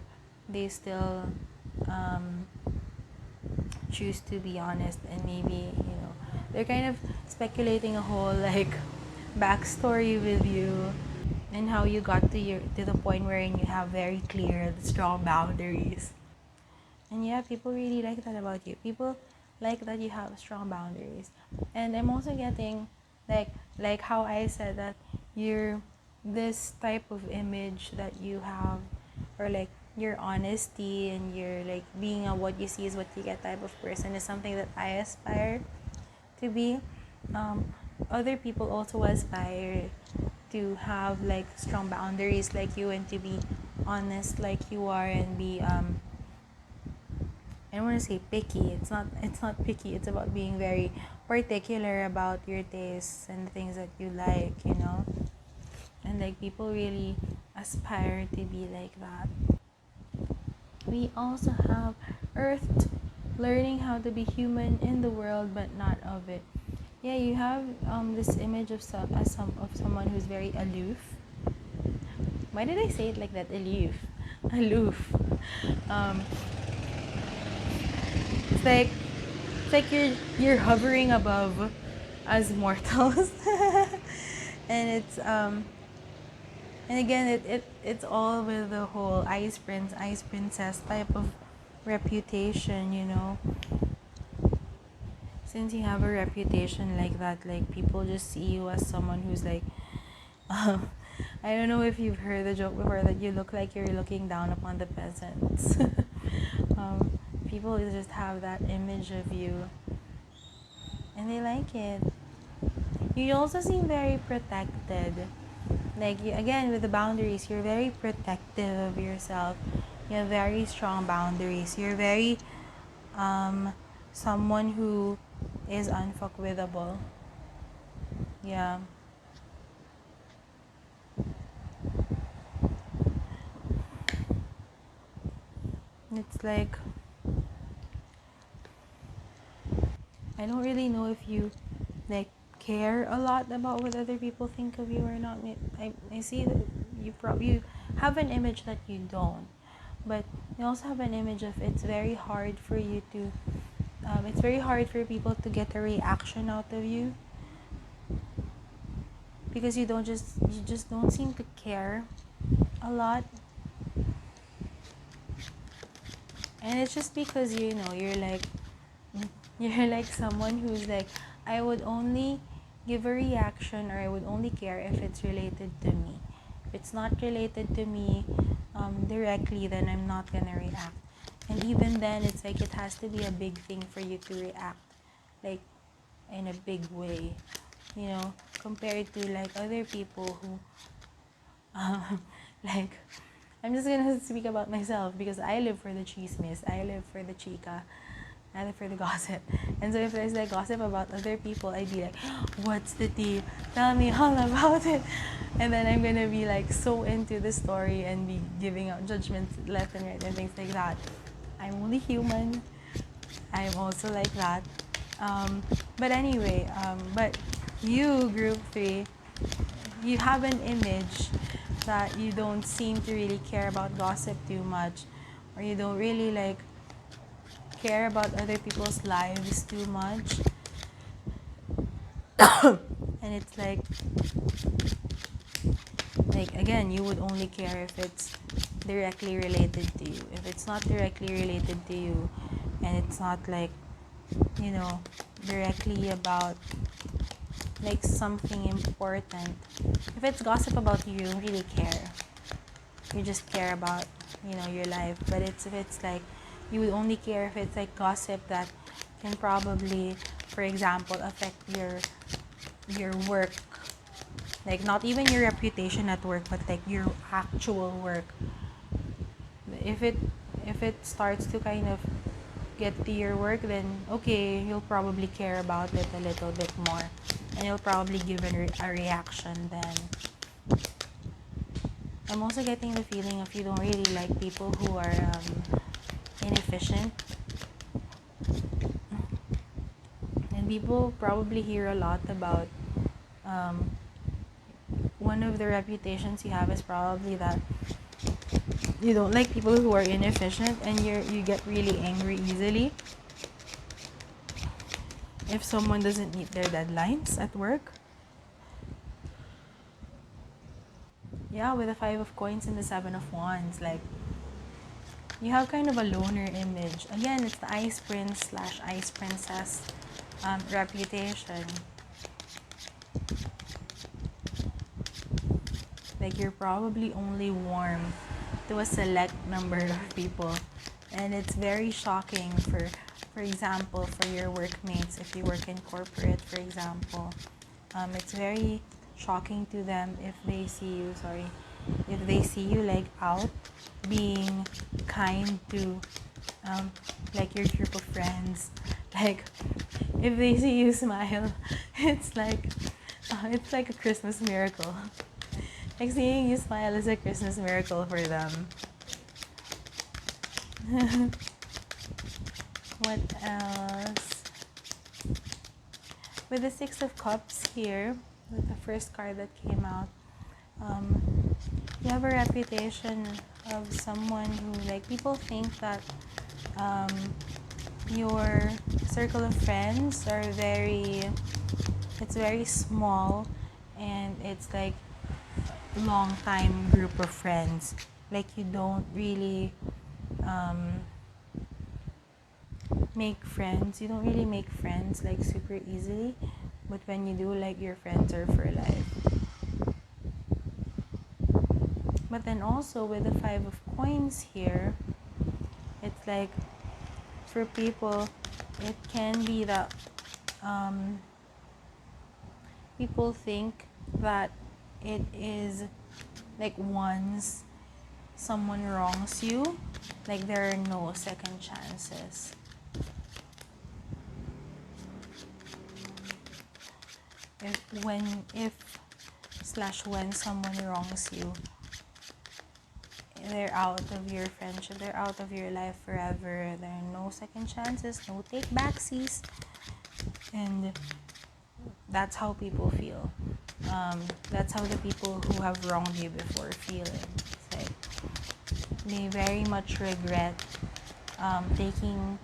A: they still choose to be honest. And maybe, they're kind of speculating a whole like backstory with you, and how you got to the point wherein you have very clear, strong boundaries. And yeah, people really like that about you. People like that you have strong boundaries. And I'm also getting like how I said that you're this type of image that you have, or like your honesty, and your like being a what you see is what you get type of person, is something that I aspire to be. Other people also aspire to have like strong boundaries like you, and to be honest like you are, and be I don't want to say picky. It's not picky. It's about being very particular about your tastes and the things that you like. And like, people really aspire to be like that. We also have Earth, learning how to be human in the world but not of it. Yeah, you have this image of someone who's very aloof. Why did I say it like that? Aloof. Um, it's like you're hovering above as mortals, and and again, it's all with the whole ice prince, ice princess type of reputation. Since you have a reputation like that, like, people just see you as someone who's like, I don't know if you've heard the joke before that you look like you're looking down upon the peasants. People just have that image of you, and they like it. You also seem very protected. Like, again, with the boundaries, you're very protective of yourself. You have very strong boundaries. You're very someone who is unfuckwithable. Yeah. It's like, I don't really know if you like care a lot about what other people think of you or not. I see that you have an image that you don't, but you also have an image of, it's very hard for you to it's very hard for people to get a reaction out of you, because you just don't seem to care a lot. And it's just because you're like someone who's like, I would only give a reaction, or I would only care if it's related to me. If it's not related to me directly, then I'm not gonna react. And even then, it's like, it has to be a big thing for you to react, like, in a big way. compared to like other people who like, I'm just gonna speak about myself because I live for the chismes, I live for the chica, I live for the gossip. And so if there's like gossip about other people, I'd be like, what's the tea? Tell me all about it. And then I'm gonna be like so into the story and be giving out judgments left and right and things like that. I'm only human. I'm also like that. But anyway, but you, group 3, you have an image that you don't seem to really care about gossip too much, or you don't really like care about other people's lives too much. And it's like again, you would only care if it's directly related to you. If it's not directly related to you, and it's not like, you know, directly about like something important. If it's gossip about you, you don't really care. You just care about, you know, your life. But if it's like, you would only care if it's like gossip that can probably, for example, affect your work. Like not even your reputation at work, but like your actual work. If it starts to kind of get to your work, then okay, you'll probably care about it a little bit more, and you'll probably give a reaction then. I'm also getting the feeling of you don't really like people who are inefficient. And people probably hear a lot about one of the reputations you have is probably that you don't like people who are inefficient, and you get really angry easily if someone doesn't meet their deadlines at work. Yeah, with the 5 of coins and the 7 of wands, like you have kind of a loner image. Again, it's the ice prince / ice princess reputation. Like you're probably only warm to a select number of people, and it's very shocking for example, for your workmates. If you work in corporate, for example, it's very shocking to them if they see you like out being kind to like your group of friends. Like if they see you smile, it's like a Christmas miracle. Like seeing you smile is a Christmas miracle for them. What else? With the 6 of Cups here, with the first card that came out, you have a reputation of someone who, like, people think that your circle of friends are it's very small, and it's like long time group of friends. Like you don't really make friends. You don't really make friends like super easily, but when you do, like your friends are for life. But then also with the 5 of coins here, it's like for people, it can be that people think that it is like once someone wrongs you, like there are no second chances. When someone wrongs you, they're out of your friendship, they're out of your life forever. There are no second chances, no take backsies, and that's how people feel. That's how the people who have wronged you before feel. It's like they very much regret taking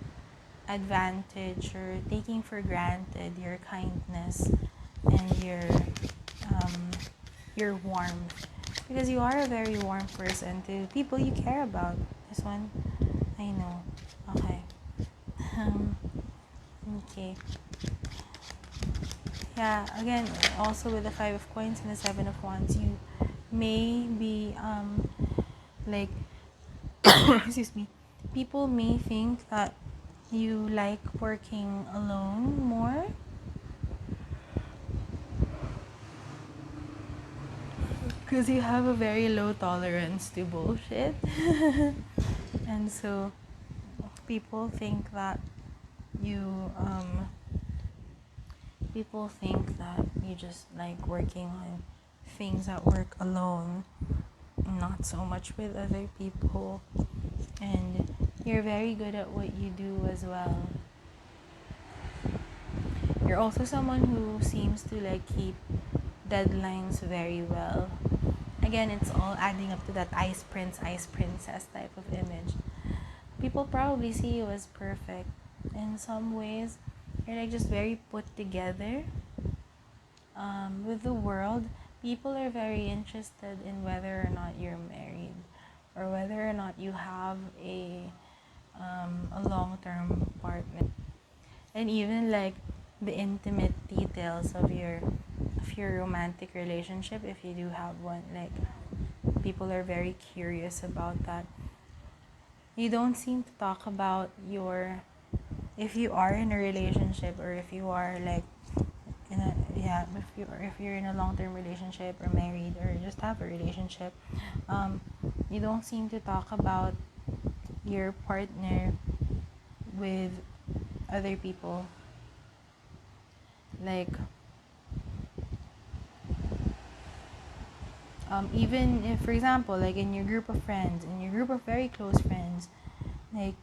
A: advantage or taking for granted your kindness and your warmth, because you are a very warm person to people you care about. This one, I know. Okay. Okay. Yeah, again, also with the 5 of coins and the 7 of wands, you may be like excuse me, people may think that you like working alone more, because you have a very low tolerance to bullshit. And so people think that you people think that you just like working on things at work alone, not so much with other people, and you're very good at what you do as well. You're also someone who seems to like keep deadlines very well. Again, it's all adding up to that ice prince, ice princess type of image. People probably see you as perfect. In some ways, you're like just very put together. With the world, people are very interested in whether or not you're married, or whether or not you have a long-term partner, and even like the intimate details of your romantic relationship, if you do have one. Like, people are very curious about that. You don't seem to talk about your, if you are in a relationship, or if you are like in a, yeah, if you're in a long-term relationship or married or just have a relationship, you don't seem to talk about your partner with other people. Like, even if, for example, like in your group of friends, in your group of very close friends, like,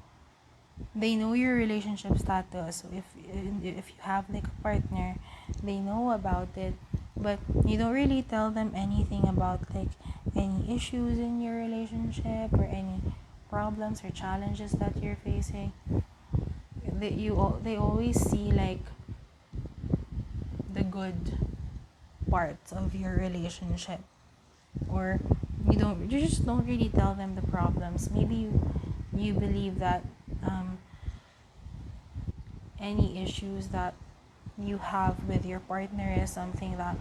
A: they know your relationship status. So if you have like a partner, they know about it, but you don't really tell them anything about like any issues in your relationship or any problems or challenges that you're facing. They always see like the good parts of your relationship, or you just don't really tell them the problems. Maybe you believe that any issues that you have with your partner is something that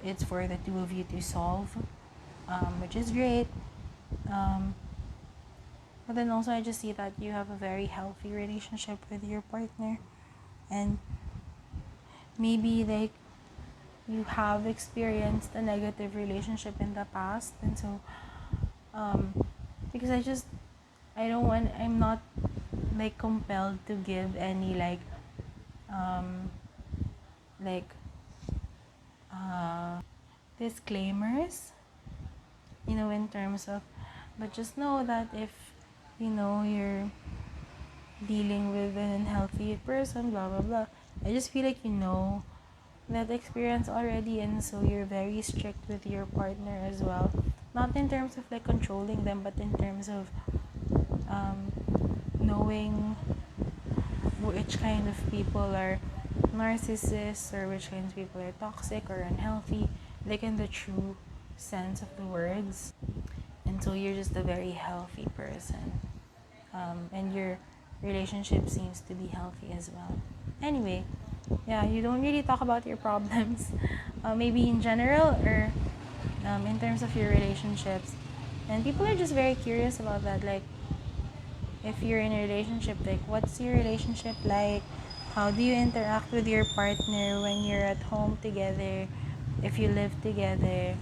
A: it's for the two of you to solve, which is great. But then also I just see that you have a very healthy relationship with your partner, and maybe like you have experienced a negative relationship in the past, and so because I'm not like compelled to give any um like disclaimers, in terms of, but just know that if you're dealing with an unhealthy person, blah blah blah, I just feel like that experience already, and so you're very strict with your partner as well, not in terms of like controlling them, but in terms of knowing which kind of people are narcissists, or which kinds of people are toxic or unhealthy, like in the true sense of the words. And so you're just a very healthy person, and your relationship seems to be healthy as well. Anyway, yeah, you don't really talk about your problems, maybe in general, or in terms of your relationships, and people are just very curious about that. Like, if you're in a relationship, like, what's your relationship like? How do you interact with your partner when you're at home together, if you live together?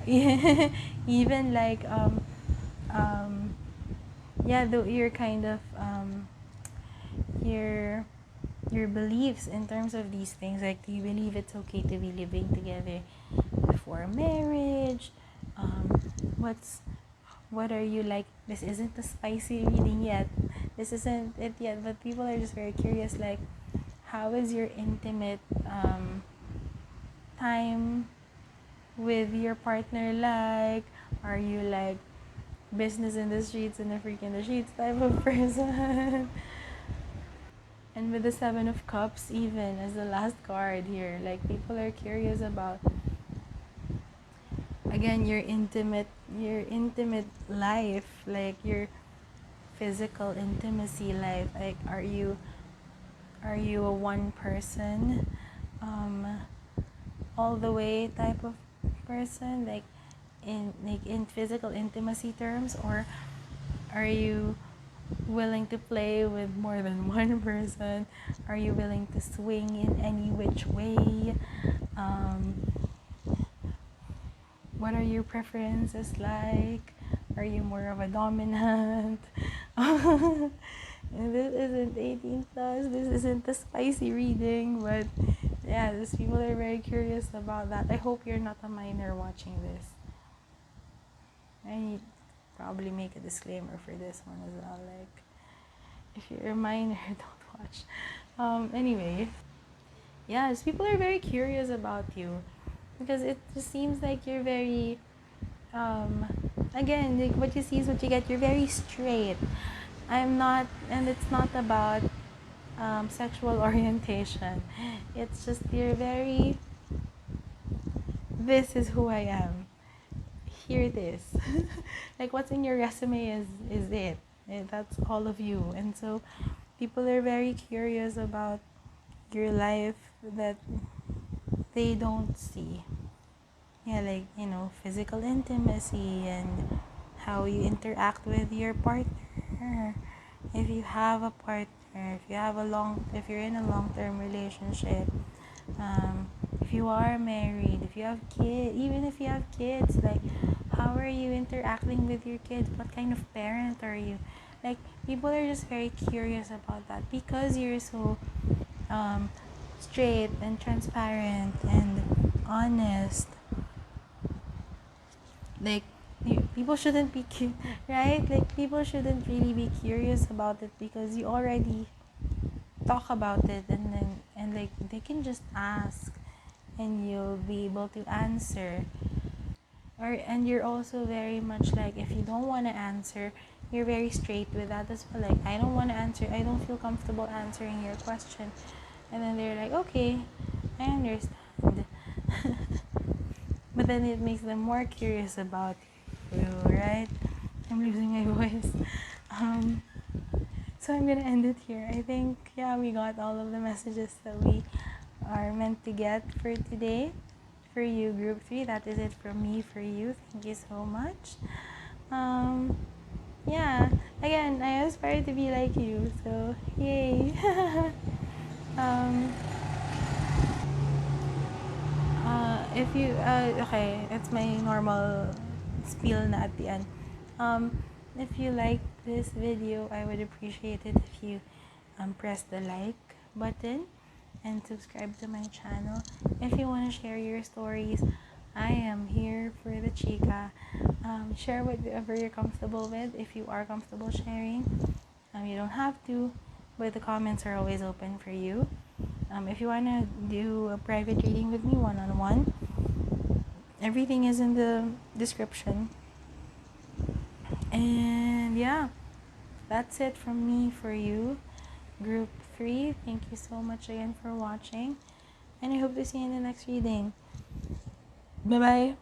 A: Even like yeah, your kind of your beliefs in terms of these things. Like, do you believe it's okay to be living together before marriage? What's what are you like? This isn't a spicy reading yet. This isn't it yet, but people are just very curious, like, how is your intimate time with your partner like? Are you like business in the streets and a freak in the sheets type of person? And with the Seven of Cups, even as the last card here, like, people are curious about, again, your intimate life, like your physical intimacy life. Like, are you a one person, all the way type of person, like in physical intimacy terms, or are you willing to play with more than one person? Are you willing to swing in any which way? what are your preferences like? Are you more of a dominant? And this isn't 18 plus, this isn't the spicy reading, but yeah, these people are very curious about that. I hope you're not a minor watching this. I need to probably make a disclaimer for this one as well. Like, if you're a minor, don't watch. Anyway, yes, people are very curious about you because it just seems like you're very, again, like what you see is what you get. You're very straight. I'm not, and it's not about sexual orientation. It's just you're very, this is who I am. Here it is. Like what's in your resume is it. That's all of you. And so people are very curious about your life that they don't see. Yeah, like, physical intimacy and how you interact with your partner. If you have a partner, if you're in a long-term relationship, if you are married, if you have kids, even if you have kids, like, how are you interacting with your kids? What kind of parent are you? Like, people are just very curious about that because you're so um, straight and transparent and honest. Like, people shouldn't be right? Like, people shouldn't really be curious about it because you already talk about it, and like they can just ask and you'll be able to answer. And you're also very much like, if you don't want to answer, you're very straight with that as well. Like, I don't want to answer, I don't feel comfortable answering your question. And then they're like, okay, I understand. But then it makes them more curious about you, right? I'm losing my voice. So I'm gonna end it here. I think, yeah, we got all of the messages that we are meant to get for today. For you, group 3, that is it from me for you. Thank you so much. Yeah, again, I aspire to be like you, so yay. um, if you, okay, it's my normal spiel na at the end. If you like this video, I would appreciate it if you press the like button and subscribe to my channel. If you want to share your stories, I am here for the chica. Share whatever you're comfortable with. If you are comfortable sharing, you don't have to, but the comments are always open for you. If you want to do a private reading with me one-on-one, everything is in the description. And yeah, that's it from me for you, group 3. Thank you so much again for watching, and I hope to see you in the next reading. Bye bye.